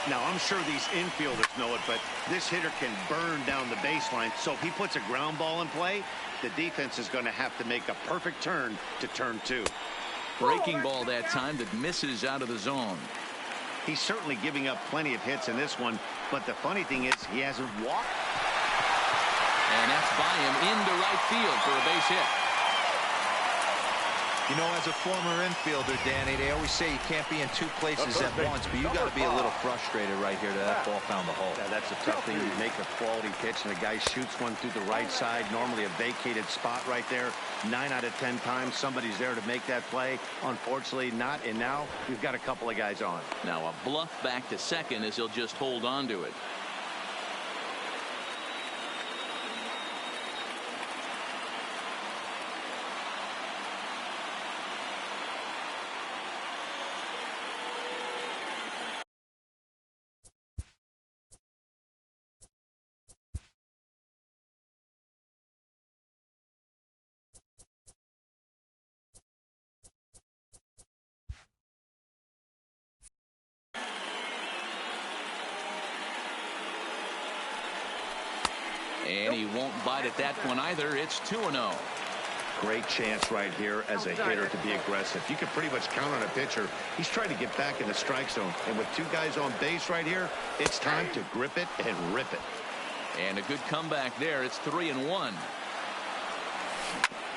Now, I'm sure these infielders know it, but this hitter can burn down the baseline. So if he puts a ground ball in play, the defense is going to have to make a perfect turn to turn 2. Breaking ball that time that misses out of the zone. He's certainly giving up plenty of hits in this one, but the funny thing is he hasn't walked. And that's by him into right field for a base hit. You know, as a former infielder, Danny, they always say you can't be in 2 places at once, but you got to be a little frustrated right here that ball found the hole. Yeah, that's a tough thing. You make a quality pitch, and the guy shoots one through the right side, normally a vacated spot right there. 9 out of 10 times, somebody's there to make that play. Unfortunately, not, and now we've got a couple of guys on. Now a bluff back to second as he'll just hold on to it. And he won't bite at that one either. It's 2-0. Great chance right here as a hitter to be aggressive. You can pretty much count on a pitcher. He's trying to get back in the strike zone. And with 2 guys on base right here, it's time to grip it and rip it. And a good comeback there. It's 3-1.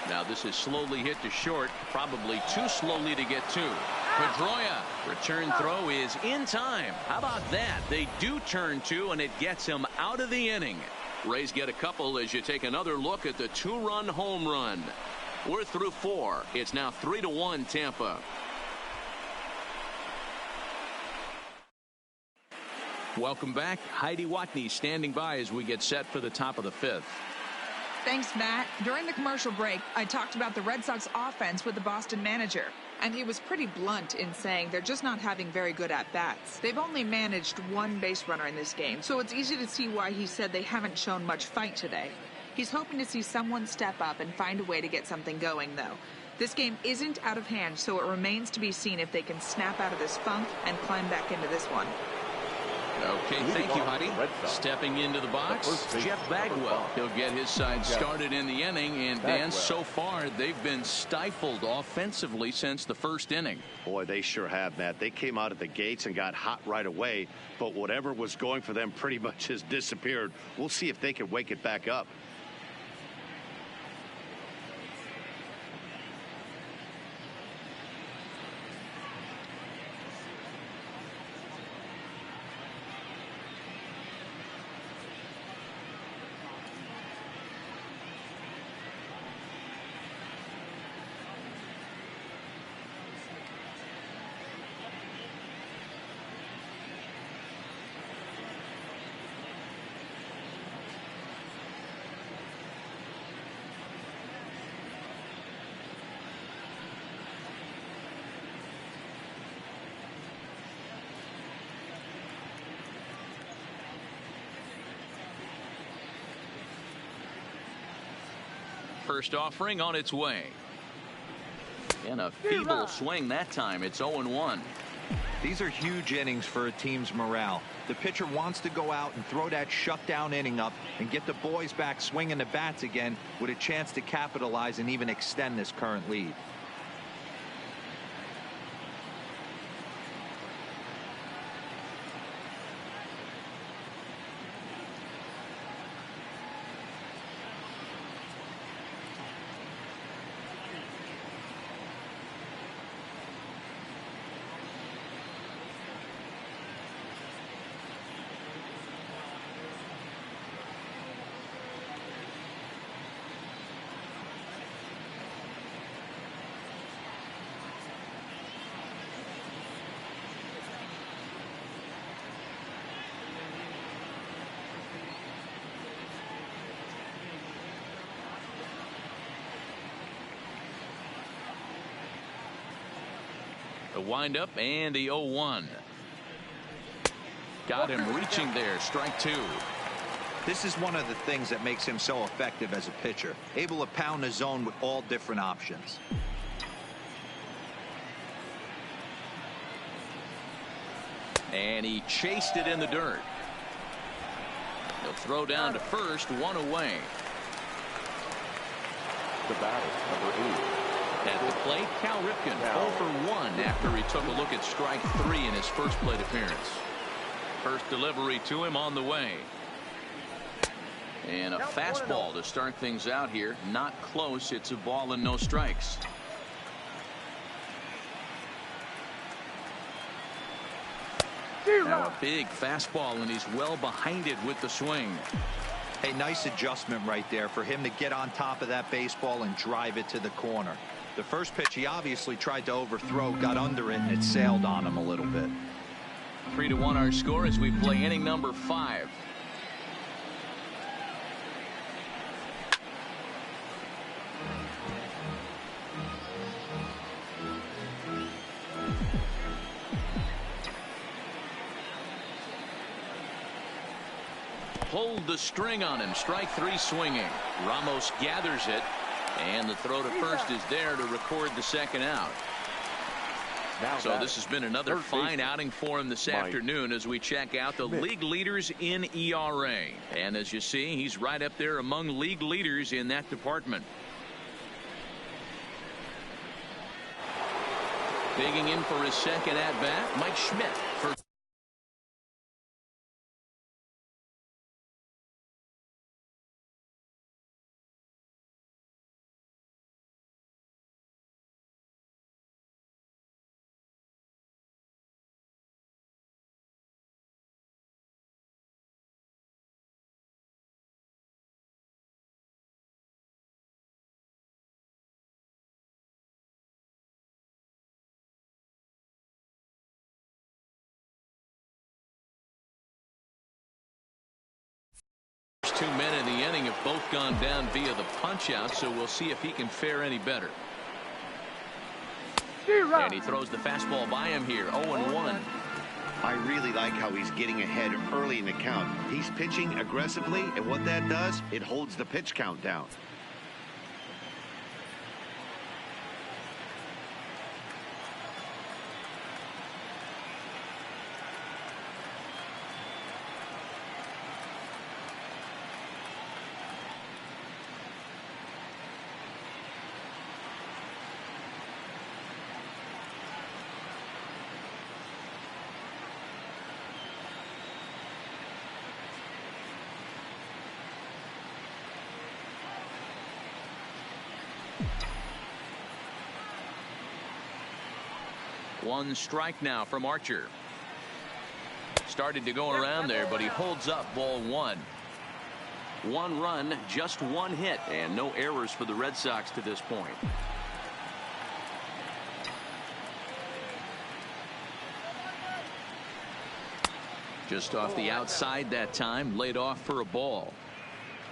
Now this is slowly hit to short. Probably too slowly to get to. Pedroia. Return throw is in time. How about that? They do turn 2, and it gets him out of the inning. Rays get a couple as you take another look at the 2-run home run. We're through 4. It's now 3-1 Tampa. Welcome back. Heidi Watney standing by as we get set for the top of the 5th. Thanks, Matt. During the commercial break, I talked about the Red Sox offense with the Boston manager. And he was pretty blunt in saying they're just not having very good at-bats. They've only managed 1 base runner in this game, so it's easy to see why he said they haven't shown much fight today. He's hoping to see someone step up and find a way to get something going, though. This game isn't out of hand, so it remains to be seen if they can snap out of this funk and climb back into this one. Okay, thank you, Heidi. Stepping into the box, Jeff Bagwell. He'll get his side started in the inning, and Dan, so far, they've been stifled offensively since the first inning. Boy, they sure have, Matt. They came out of the gates and got hot right away, but whatever was going for them pretty much has disappeared. We'll see if they can wake it back up. first offering on its way. And a feeble swing that time. It's 0-1. These are huge innings for a team's morale. The pitcher wants to go out and throw that shutdown inning up and get the boys back swinging the bats again with a chance to capitalize and even extend this current lead. The windup and the 0-1. Got him reaching there. Strike two. This is one of the things that makes him so effective as a pitcher, able to pound the zone with all different options. And he chased it in the dirt. He'll throw down to first, one away. The batter, number 8. At the plate, Cal Ripken, 0 for 1 after he took a look at strike 3 in his first plate appearance. First delivery to him on the way. And a fastball to start things out here. Not close. It's a ball and no strikes. Now a big fastball, and he's well behind it with the swing. A nice adjustment right there for him to get on top of that baseball and drive it to the corner. The first pitch he obviously tried to overthrow, got under it, and it sailed on him a little bit. 3-1 our score as we play inning number 5. Pulled the string on him. Strike 3 swinging. Ramos gathers it, and the throw to first is there to record the second out. So this has been another fine outing for him this afternoon as we check out the league leaders in ERA. And as you see, he's right up there among league leaders in that department. Digging in for his second at bat, Mike Schmidt for two men in the inning have both gone down via the punch out, so we'll see if he can fare any better. And he throws the fastball by him here. 0-1. I really like how he's getting ahead early in the count. He's pitching aggressively, and what that does, it holds the pitch count down. One strike now from Archer. Started to go around there, but he holds up. Ball 1. 1 run, just 1 hit, and no errors for the Red Sox to this point. Just off the outside that time, laid off for a ball.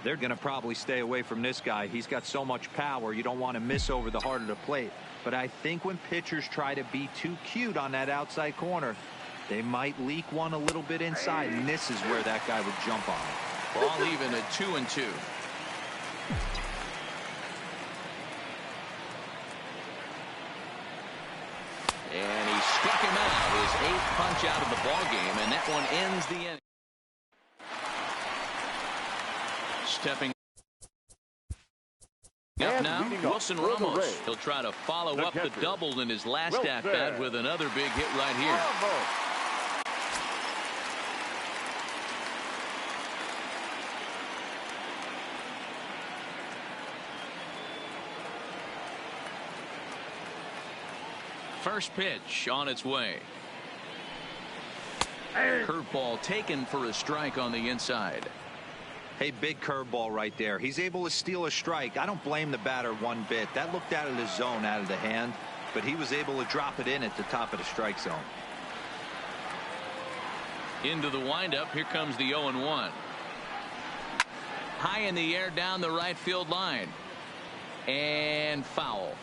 They're going to probably stay away from this guy. He's got so much power, you don't want to miss over the heart of the plate. But I think when pitchers try to be too cute on that outside corner, they might leak one a little bit inside, and this is where that guy would jump on. Ball even at 2-2. And he struck him out, his 8th punch out of the ball game, and that one ends the inning. Stepping up now, Wilson Ramos. He'll try to follow up the double in his last at-bat with another big hit right here. First pitch on its way. Curveball taken for a strike on the inside. Hey, big curveball right there. He's able to steal a strike. I don't blame the batter one bit. That looked out of the zone, out of the hand, but he was able to drop it in at the top of the strike zone. Into the windup. Here comes the 0-1. High in the air down the right field line. And foul.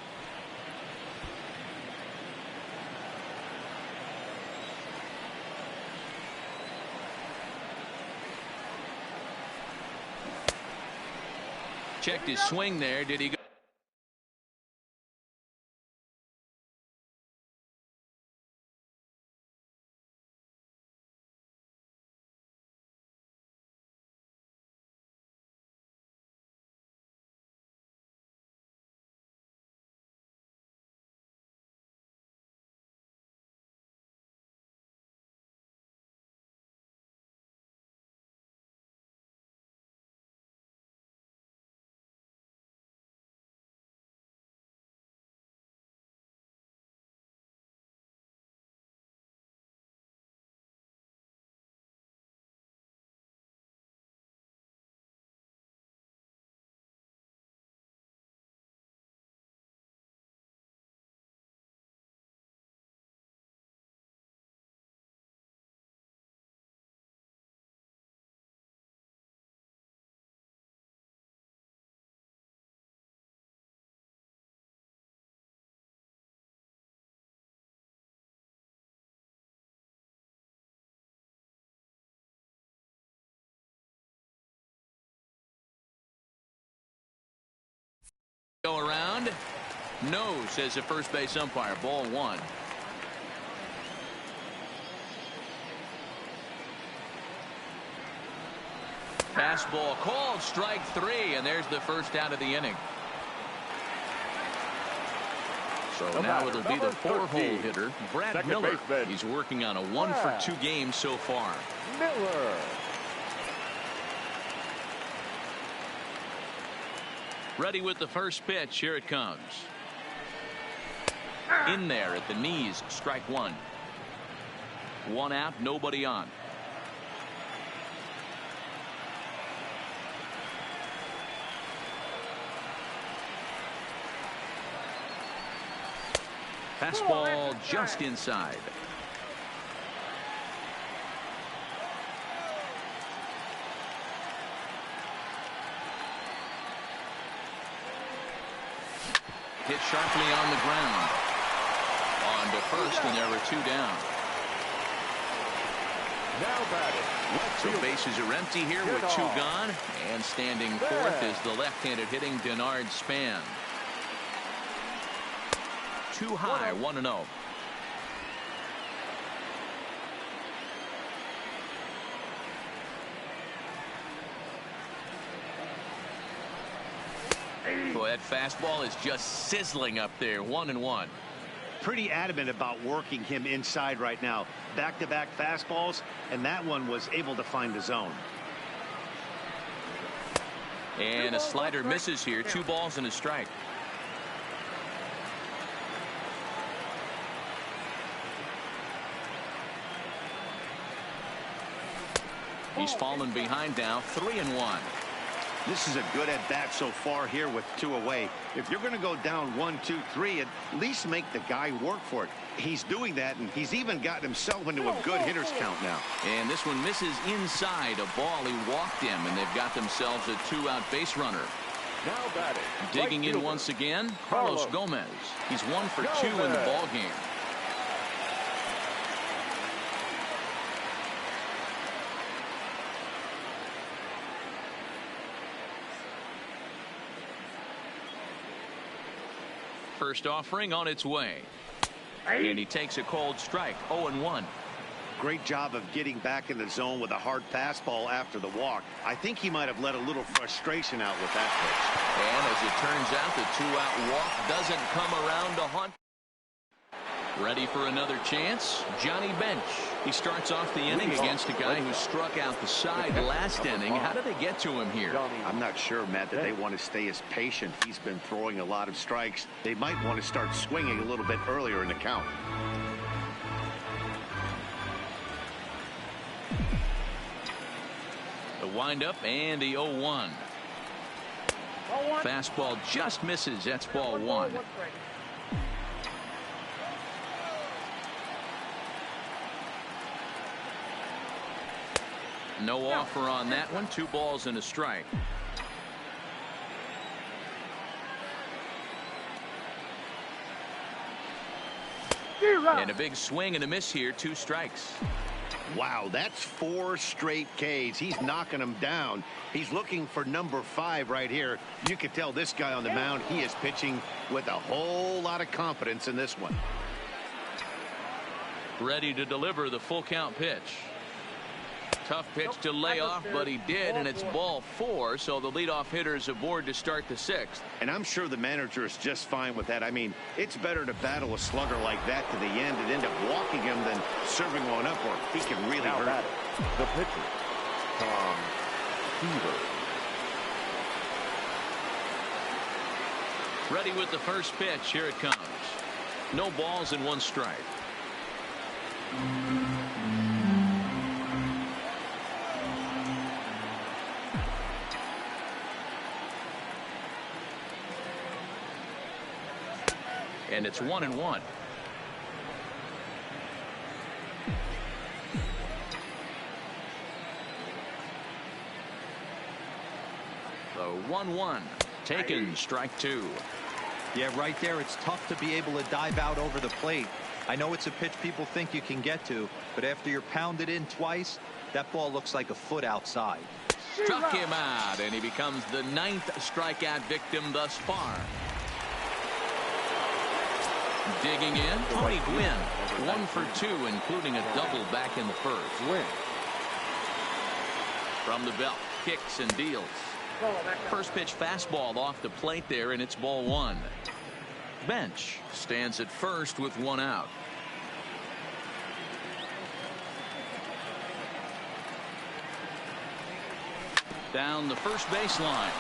Checked his swing there. Did he go? Go around. No, says the first base umpire. Ball 1. Fastball called, strike 3, and there's the first out of the inning. So now it'll be the 4-hole hitter, Brad Miller. He's working on a 1-for-2 game so far. Miller. Ready with the first pitch. Here it comes. In there at the knees. Strike 1. 1 out, nobody on. Fastball just inside. Hit sharply on the ground. On to first, and there were 2 down. Now batting. So bases are empty here with 2 gone. And standing fourth is the left-handed hitting Denard Span. Too high, 1-0. Boy, that fastball is just sizzling up there. 1-1. Pretty adamant about working him inside right now. Back-to-back fastballs, and that one was able to find the zone. And a slider misses here. 2 balls and a strike. He's fallen behind now. 3-1. This is a good at-bat so far here with 2 away. If you're going to go down 1, 2, 3, at least make the guy work for it. He's doing that, and he's even gotten himself into a good hitter's count now. And this one misses inside a ball. He walked him, and they've got themselves a 2-out base runner. Now batting. Digging in once again, Carlos Gomez. He's 1 for 2 in the ball game. First offering on its way. And he takes a cold strike, 0-1. Great job of getting back in the zone with a hard fastball after the walk. I think he might have let a little frustration out with that pitch. And as it turns out, the two-out walk doesn't come around to haunt. Ready for another chance? Johnny Bench. He starts off the inning against a guy who struck out the side last inning. How did they get to him here? I'm not sure, Matt, that they want to stay as patient. He's been throwing a lot of strikes. They might want to start swinging a little bit earlier in the count. The windup and the 0-1. Fastball just misses. That's ball one. No offer on that one. 2 balls and a strike. And a big swing and a miss here. 2 strikes. Wow, that's 4 straight Ks. He's knocking them down. He's looking for number 5 right here. You can tell this guy on the mound, he is pitching with a whole lot of confidence in this one. Ready to deliver the full count pitch. Tough pitch to lay off, but he did, and it's ball 4, so the leadoff hitter is aboard to start the 6th. And I'm sure the manager is just fine with that. I mean, it's better to battle a slugger like that to the end and end up walking him than serving one up where he can really hurt. The pitcher, Tom Seaver. Ready with the first pitch. Here it comes. No balls and 1 strike. And it's 1-1. The 1-1 taken, strike 2. Yeah, right there, it's tough to be able to dive out over the plate. I know it's a pitch people think you can get to, but after you're pounded in twice, that ball looks like a foot outside. Struck him out, and he becomes the 9th strikeout victim thus far. Digging in, Tony Gwynn, 1 for 2, including a double back in the first. From the belt, kicks and deals. First pitch fastball off the plate there, and it's ball 1. Bench stands at first with 1 out. Down the first baseline.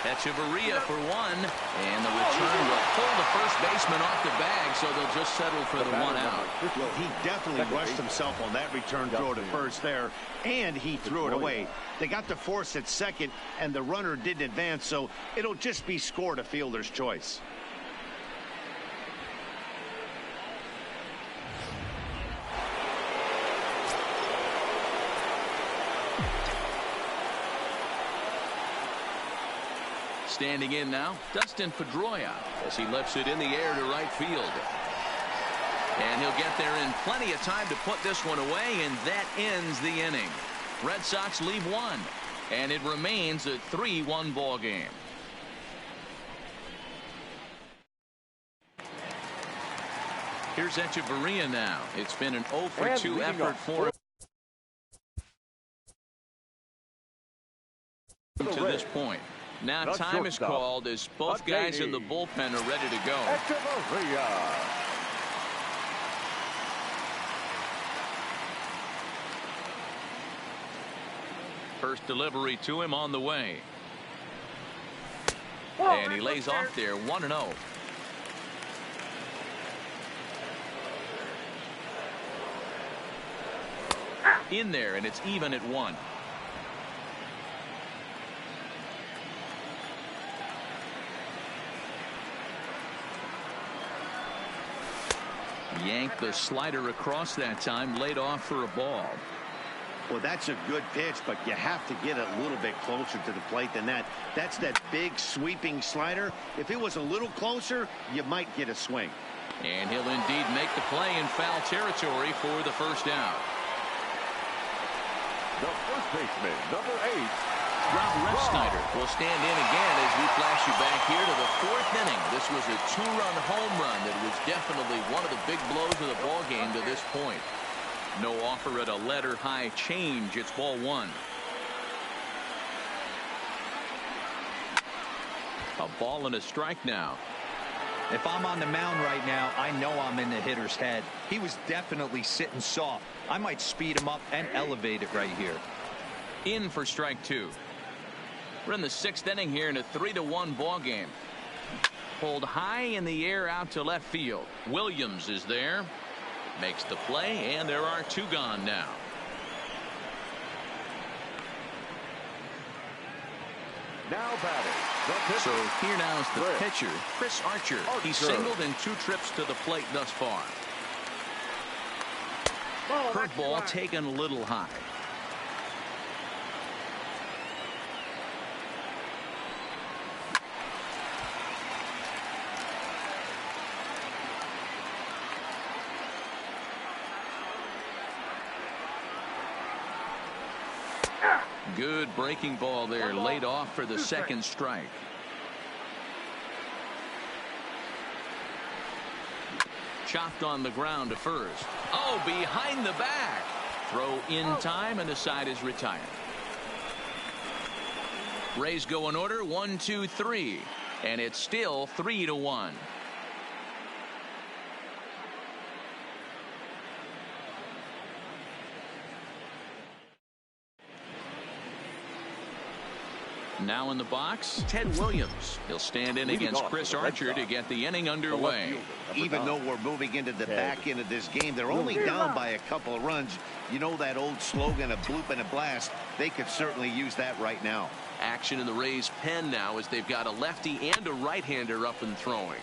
Echeverria for 1, and the return will pull the first baseman off the bag, so they'll just settle for the 1 out. Well, he definitely rushed himself on that return throw to first there, and he threw it away. They got the force at second, and the runner didn't advance, so it'll just be scored a fielder's choice. Standing in now, Dustin Pedroia, as he lifts it in the air to right field. And he'll get there in plenty of time to put this one away, and that ends the inning. Red Sox lead 1, and it remains a 3-1 ball game. Here's Echeverria now. It's been an 0 for 2 effort for him to this point. Now time is called as both guys in the bullpen are ready to go. First delivery to him on the way. And he lays off there, 1-0. In there, and it's even at 1. Yanked the slider across that time, laid off for a ball. Well, that's a good pitch, but you have to get a little bit closer to the plate than that. That's that big sweeping slider. If it was a little closer, you might get a swing. And he'll indeed make the play in foul territory for the first out. The first baseman, number 8, Rob Refsnyder will stand in again as we flash you back here to the fourth inning. This was a two-run home run that was definitely one of the big blows of the ball game to this point. No offer at a letter high change. It's ball one. A ball and a strike now. If I'm on the mound right now, I know I'm in the hitter's head. He was definitely sitting soft. I might speed him up and elevate it right here. In for strike two. We're in the sixth inning here in a 3-1 ball game. Pulled high in the air out to left field. Williams is there. Makes the play, and there are two gone now. Now batting. So here now is the pitcher, Chris Archer. He's singled in 2 trips to the plate thus far. Curveball taken a little high. Good breaking ball there, laid off for the second strike. Chopped on the ground to first. Oh, behind the back. Throw in time, and the side is retired. Rays go in order, 1, 2, 3, and it's still 3-1. Now in the box, Ted Williams. He'll stand in against Chris Archer to get the inning underway. Even though we're moving into the back end of this game, they're only down by a couple of runs. You know that old slogan, a bloop and a blast. They could certainly use that right now. Action in the Rays' pen now as they've got a lefty and a right-hander up and throwing.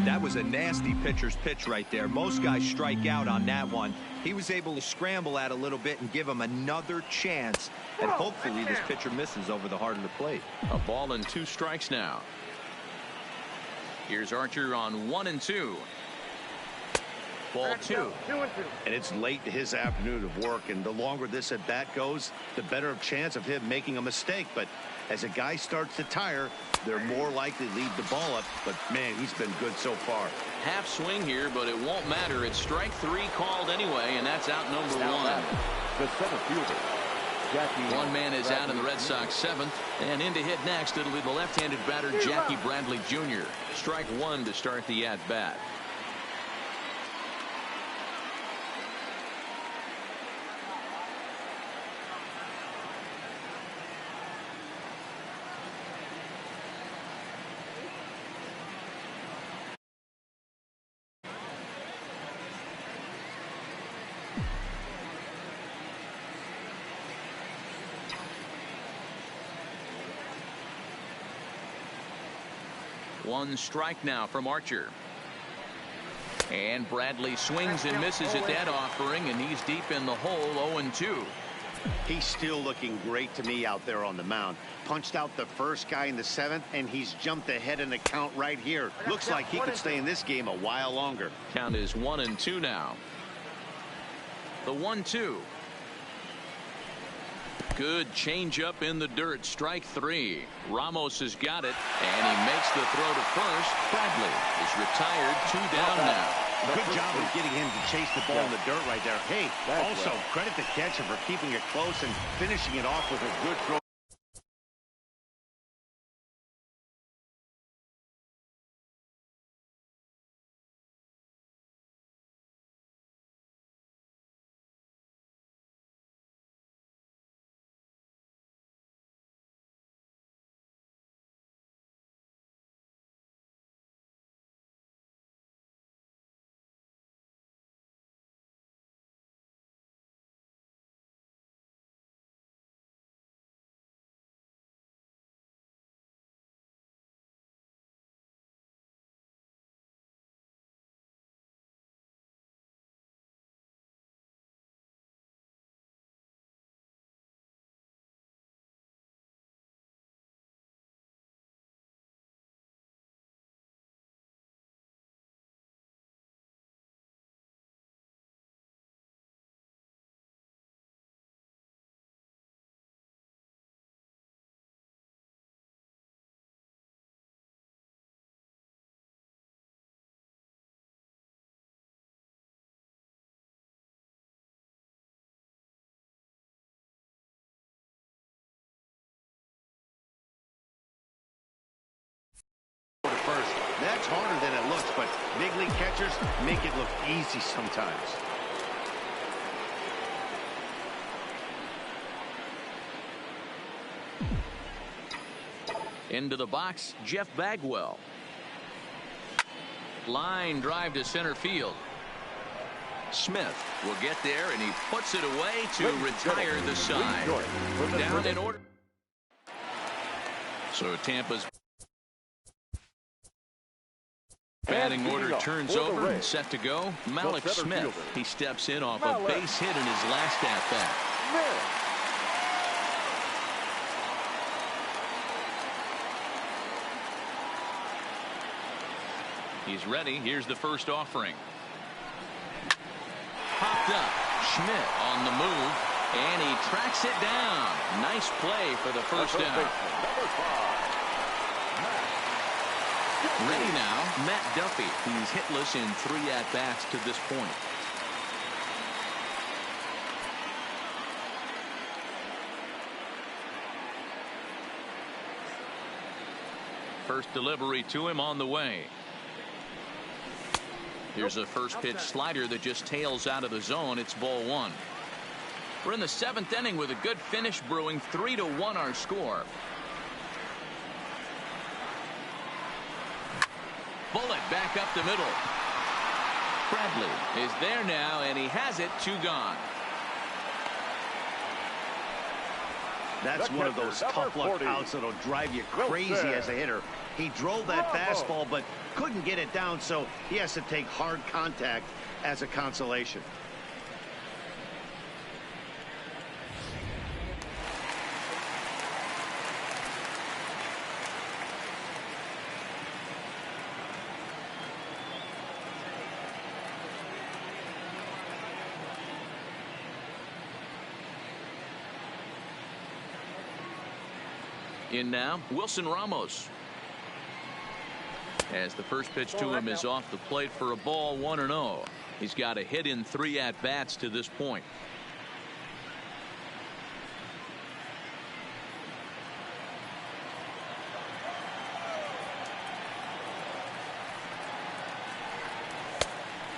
That was a nasty pitcher's pitch right there. Most guys strike out on that one. He was able to scramble at a little bit and give him another chance. And hopefully this pitcher misses over the heart of the plate. A ball and 2 strikes now. Here's Archer on 1 and 2. Ball 2. And it's late in his afternoon of work, and the longer this at bat goes, the better chance of him making a mistake. But as a guy starts to tire, they're more likely to leave the ball up. But man, he's been good so far. Half swing here, but it won't matter. It's strike 3 called anyway, and that's out number 1. The center fielder, Jackie. One man is out in the Red Sox 7th, and in to hit next, it'll be the left-handed batter Jackie Bradley Jr. Strike 1 to start the at-bat. One strike now from Archer. And Bradley swings and misses at that offering, and he's deep in the hole, 0-2. He's still looking great to me out there on the mound. Punched out the first guy in the 7th, and he's jumped ahead in the count right here. Looks like he could stay in this game a while longer. Count is 1-2 now. The 1-2. Good changeup in the dirt. Strike 3. Ramos has got it, and he makes the throw to first. Bradley is retired. 2 down now. Good job of getting him to chase the ball in the dirt right there. Hey, also credit the catcher for keeping it close and finishing it off with a good throw. much harder than it looks, but big league catchers make it look easy sometimes. Into the box, Jeff Bagwell. Line drive to center field. Smith will get there, and he puts it away to retire the side. Down in order. So Tampa's batting order turns over and set to go. Malik Smith, he steps in off a base hit in his last at-bat. He's ready. Here's the first offering. Popped up. Schmidt on the move, and he tracks it down. Nice play for the first down. Ready now, Matt Duffy. He's hitless in 3 at-bats to this point. First delivery to him on the way. Here's a first pitch slider that just tails out of the zone. It's ball 1. We're in the 7th inning with a good finish brewing. 3-1 our score. Bullet back up the middle. Bradley is there now, and he has it. 2 gone. That's one of those tough luck outs that'll drive you crazy as a hitter. He drove that fastball, but couldn't get it down, so he has to take hard contact as a consolation. In now, Wilson Ramos. As the first pitch to him is off the plate for a ball, 1-0. He's got a hit in 3 at-bats to this point.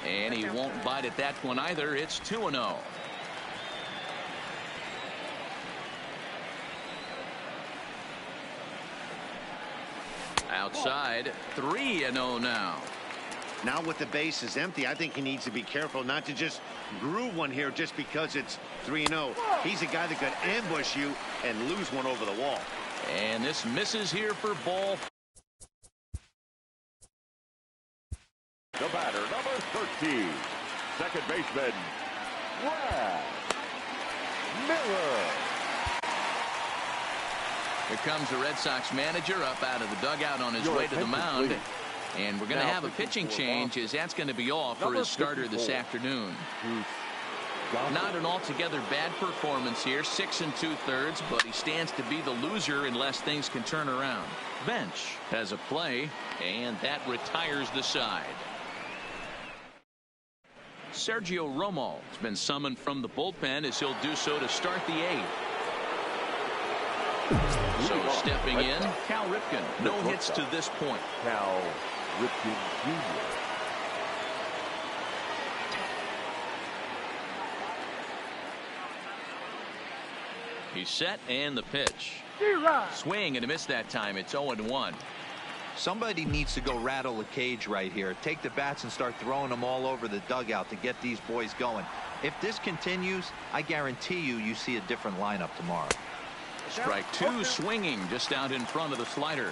And he won't bite at that one either. It's 2-0. Outside, 3-0 now. Now with the bases empty, I think he needs to be careful not to just groove one here just because it's 3-0. He's a guy that could ambush you and lose one over the wall. And this misses here for ball. The batter, number 13, second baseman, Brad Miller. Here comes the Red Sox manager up out of the dugout on his way to the mound. And we're going to have a pitching change, as that's going to be all for his starter this afternoon. Not an altogether bad performance here, 6 2/3, but he stands to be the loser unless things can turn around. Bench has a play, and that retires the side. Sergio Romo has been summoned from the bullpen, as he'll do so to start the 8th. So stepping in, Cal Ripken. No hits to this point. Cal Ripken Jr. He's set, and the pitch. Swing and a miss that time. It's 0-1. Somebody needs to go rattle a cage right here. Take the bats and start throwing them all over the dugout to get these boys going. If this continues, I guarantee you see a different lineup tomorrow. Strike 2, swinging just out in front of the slider.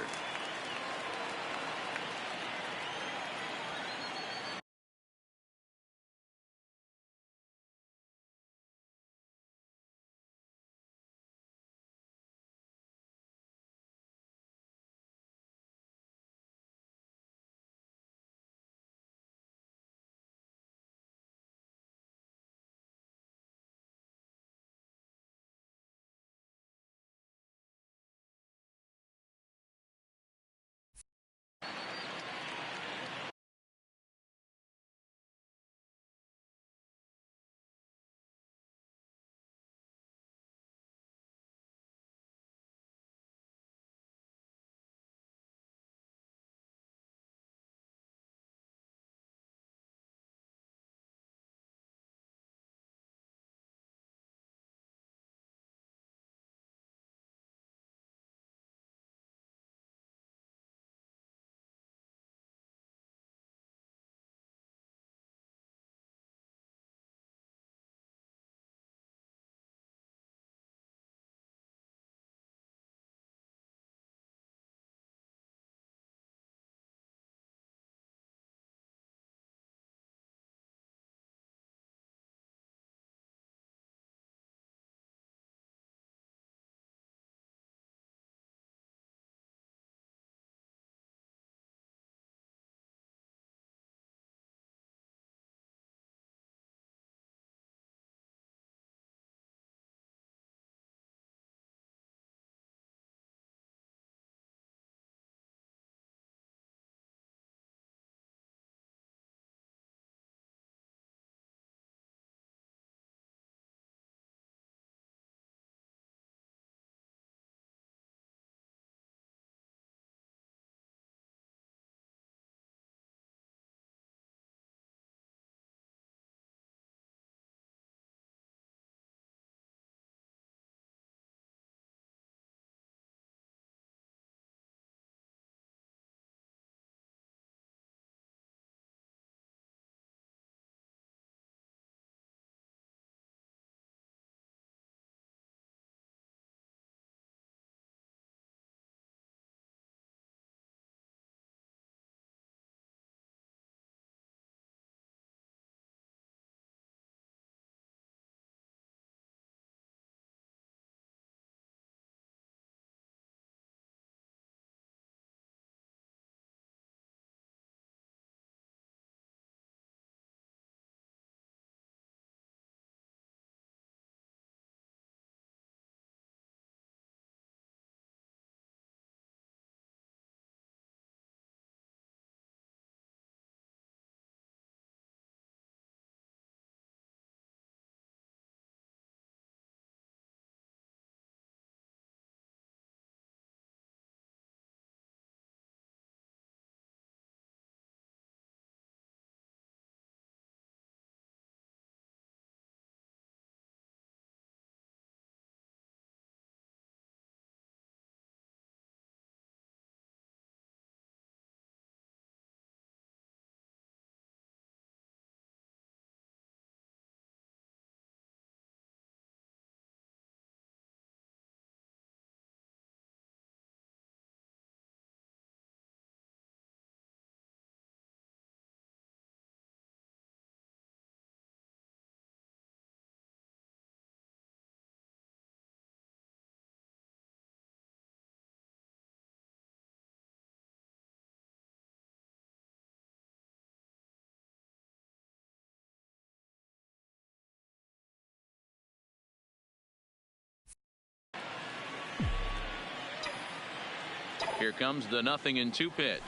Here comes the 0-2 pitch.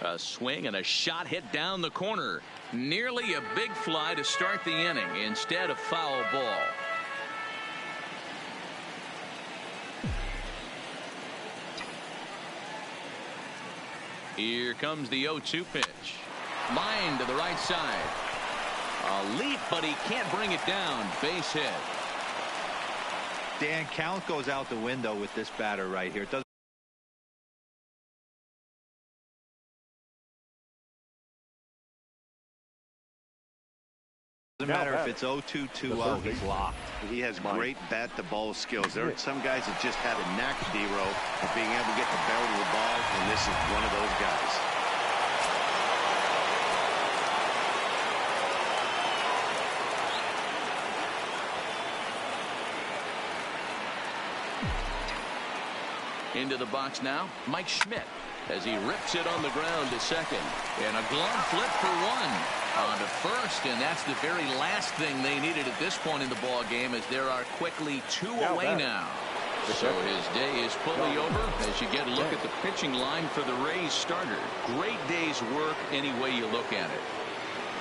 A swing and a shot hit down the corner. Nearly a big fly to start the inning. Instead, a foul ball. Here comes the 0-2 pitch. Line to the right side. A leap, but he can't bring it down. Base hit. Dan, count goes out the window with this batter right here. It doesn't matter if it's 0-2, 2-0, he's locked. He has great bat-to-ball skills. There are some guys that just have a knack, D-Row, of being able to get the barrel of the ball, and this is one of those guys. Into the box now, Mike Schmidt, as he rips it on the ground to second. And a glove flip for one on to first, and that's the very last thing they needed at this point in the ball game, as there are quickly 2 away now. So his day is fully over as you get a look at the pitching line for the Rays starter. Great day's work any way you look at it.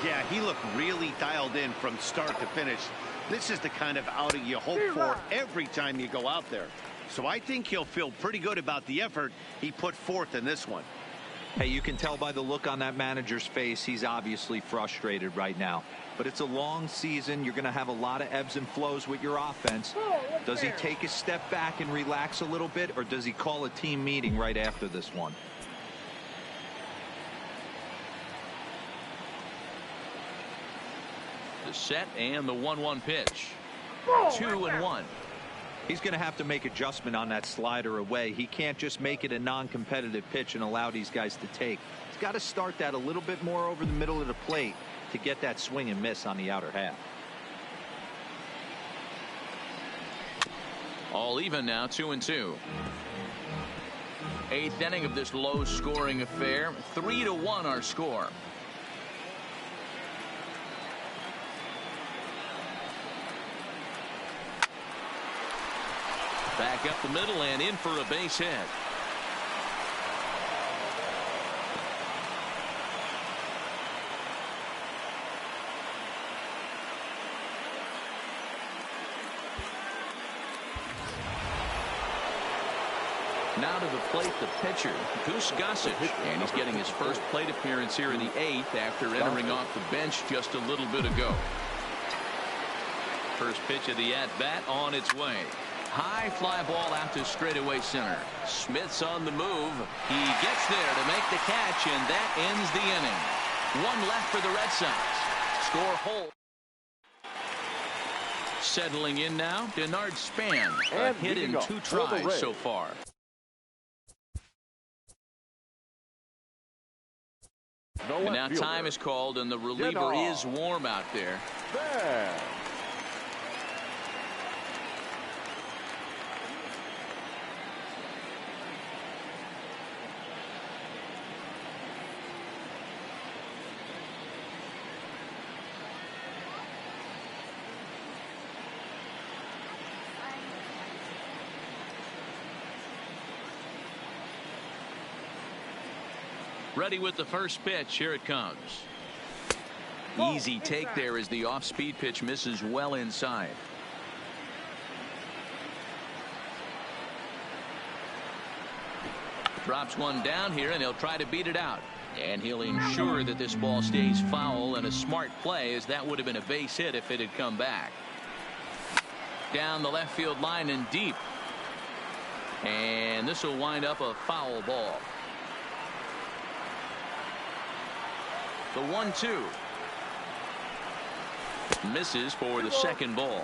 Yeah, he looked really dialed in from start to finish. This is the kind of outing you hope for every time you go out there. So I think he'll feel pretty good about the effort he put forth in this one. Hey, you can tell by the look on that manager's face, he's obviously frustrated right now. But it's a long season. You're going to have a lot of ebbs and flows with your offense. Does he take a step back and relax a little bit, or does he call a team meeting right after this one? The set and the 1-1 pitch. 2-1. He's going to have to make adjustment on that slider away. He can't just make it a non-competitive pitch and allow these guys to take. He's got to start that a little bit more over the middle of the plate to get that swing and miss on the outer half. All even now, 2-2. 8th inning of this low-scoring affair. 3-1 our score. Back up the middle and in for a base hit. Now to the plate, the pitcher, Goose Gossage, and he's getting his first plate appearance here in the 8th after entering off the bench just a little bit ago. First pitch of the at-bat on its way. High fly ball out to straightaway center. Smith's on the move. He gets there to make the catch, and that ends the inning. 1 left for the Red Sox. Score hold. Settling in now, Denard Span. A hit in 2 tries so far. And now time is called, and the reliever is warm out there. Ready with the first pitch. Here it comes. Easy take there as the off-speed pitch misses well inside. Drops one down here, and he'll try to beat it out. And he'll ensure that this ball stays foul, and a smart play, as that would have been a base hit if it had come back. Down the left field line and deep. And this will wind up a foul ball. The 1-2. Misses for the second ball.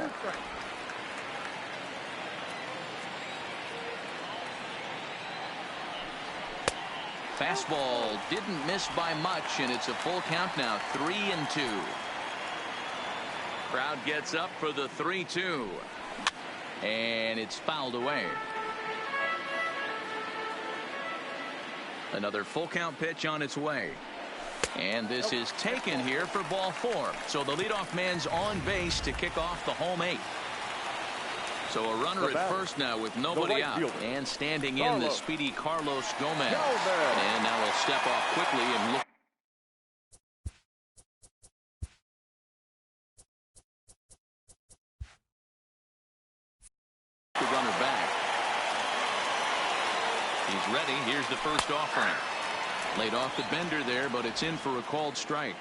Fastball didn't miss by much, and it's a full count now. 3-2. Crowd gets up for the 3-2. And it's fouled away. Another full count pitch on its way. And this is taken here for ball 4. So the leadoff man's on base to kick off the home 8th. So a runner at first now with nobody out. And standing in the speedy Carlos Gomez. And now he'll step off quickly and look. The runner back. He's ready. Here's the first offering. Laid off the bender there, but it's in for a called strike.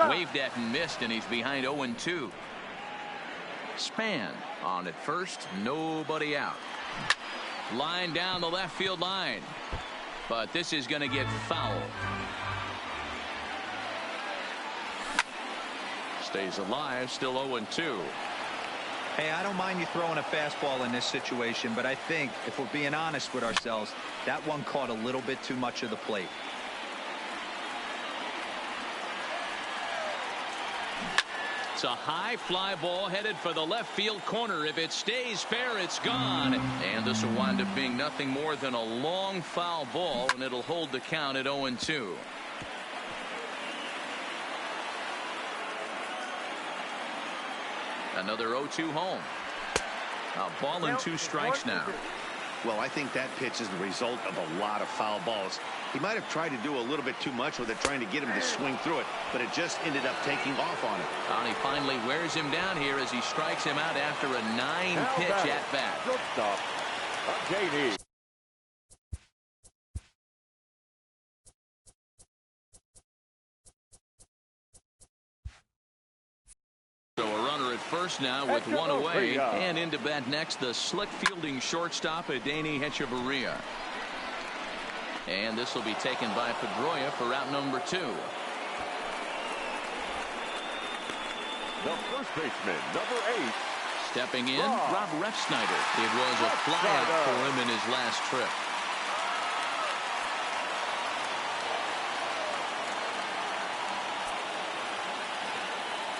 Waved at and missed, and he's behind 0-2. Span on at first, nobody out. Line down the left field line, but this is going to get foul. Stays alive, still 0-2. Hey, I don't mind you throwing a fastball in this situation, but I think if we're being honest with ourselves, that one caught a little bit too much of the plate. It's a high fly ball headed for the left field corner. If it stays fair, it's gone. And this will wind up being nothing more than a long foul ball, and it'll hold the count at 0-2. Another 0-2 home. A ball and 2 strikes now. Well, I think that pitch is the result of a lot of foul balls. He might have tried to do a little bit too much with it, trying to get him to swing through it, but it just ended up taking off on him. And he finally wears him down here as he strikes him out after a 9-pitch at-bat. Shortstop, JD. So a runner at first now with 1 away, and into bat next, the slick fielding shortstop, Adeiny Hechavarria. And this will be taken by Pedroia for out number 2. The first baseman, number 8. Stepping in, Rob Refsnyder. It was a flyout for him in his last trip.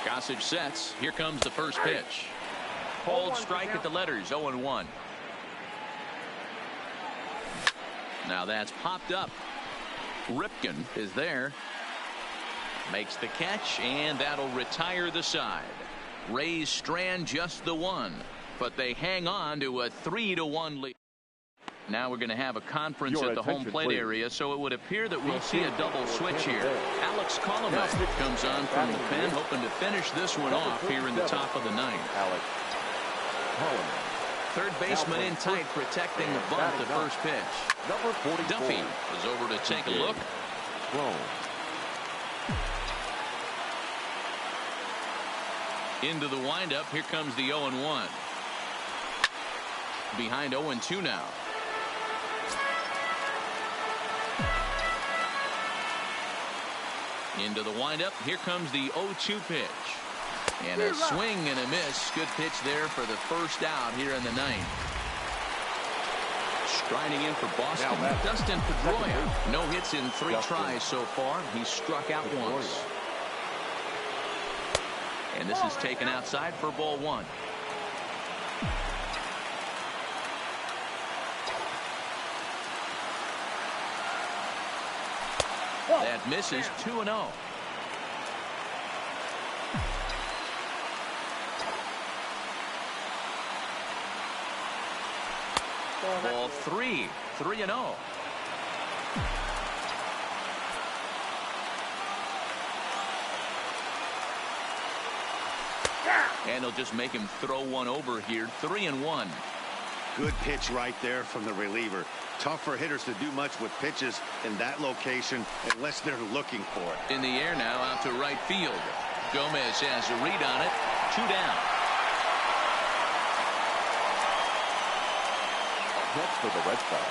Gossage sets. Here comes the first pitch. Called strike at the letters, 0-1. Now that's popped up. Ripken is there. Makes the catch, and that'll retire the side. Rays strand just the one, but they hang on to a 3-1 lead. Now we're going to have a conference at the home plate area, so it would appear that we'll see a double switch here. Alex Colomé comes on from the pen, hoping to finish this one off here in the top of the 9th. Alex Colomé. Third baseman in tight, protecting the bunt. The first pitch. Number 44. Duffy is over to take a look. Into the windup. Here comes the 0-1. Behind 0-2 now. Into the windup. Here comes the 0-2 pitch. And a swing and a miss. Good pitch there for the first out here in the 9th. Striding in for Boston, Dustin Pedroia. No hits in 3 tries so far. He struck out once. And this is taken outside for ball 1. That misses. 2-0. Ball 3. 3-0. And they'll just make him throw one over here. 3-1. Good pitch right there from the reliever. Tough for hitters to do much with pitches in that location unless they're looking for it. In the air now out to right field. Gomez has a read on it. 2 down. Next for the Red Sox.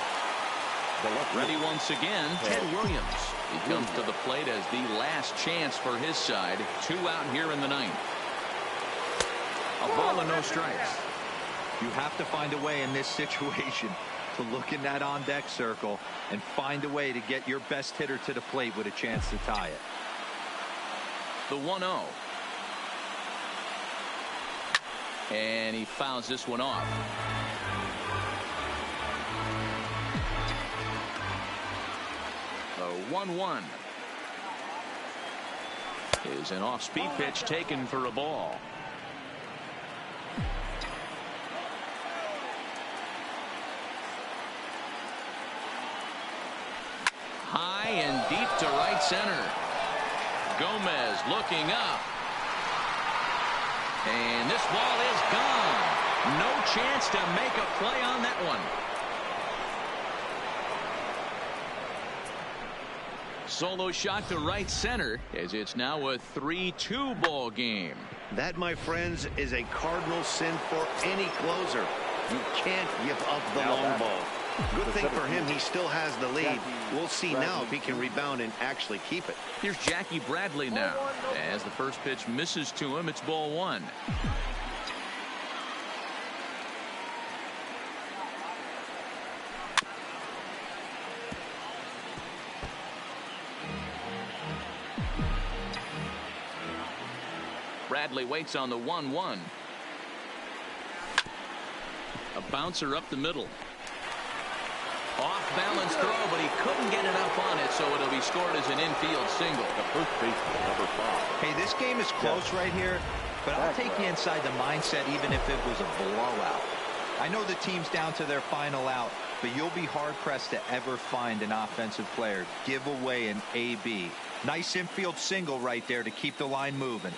Ready once again, Ted Williams. He comes to the plate as the last chance for his side. 2 out here in the 9th. A ball and no strikes. You have to find a way in this situation to look in that on-deck circle and find a way to get your best hitter to the plate with a chance to tie it. The 1-0. And he fouls this one off. The 1-1. Is an off-speed pitch taken for a ball. High and deep to right center. Gomez looking up. And this ball is gone. No chance to make a play on that one. Solo shot to right center as it's now a 3-2 ball game. That, my friends, is a cardinal sin for any closer. You can't give up the long ball. Good thing for him, he still has the lead. We'll see now if he can rebound and actually keep it. Here's Jackie Bradley now. As the first pitch misses to him, it's ball one. Bradley waits on the 1-1. A bouncer up the middle. Off balance throw, but he couldn't get enough on it, so it'll be scored as an infield single. The first baseman, number 5. Hey, this game is close right here, but I'll take you inside the mindset even if it was a blowout. I know the team's down to their final out, but you'll be hard-pressed to ever find an offensive player give away an AB. Nice infield single right there to keep the line moving.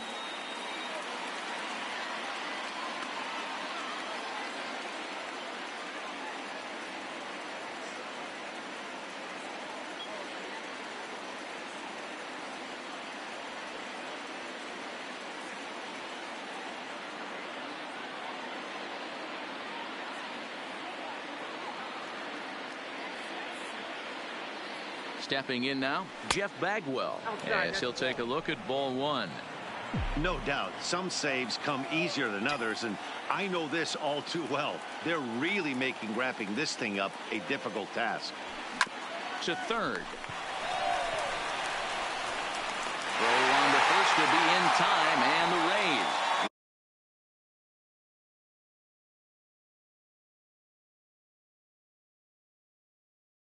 Stepping in now, Jeff Bagwell, as he'll take a look at ball one. No doubt, some saves come easier than others, and I know this all too well. They're really making wrapping this thing up a difficult task. To third. Throw on to first to be in time, and the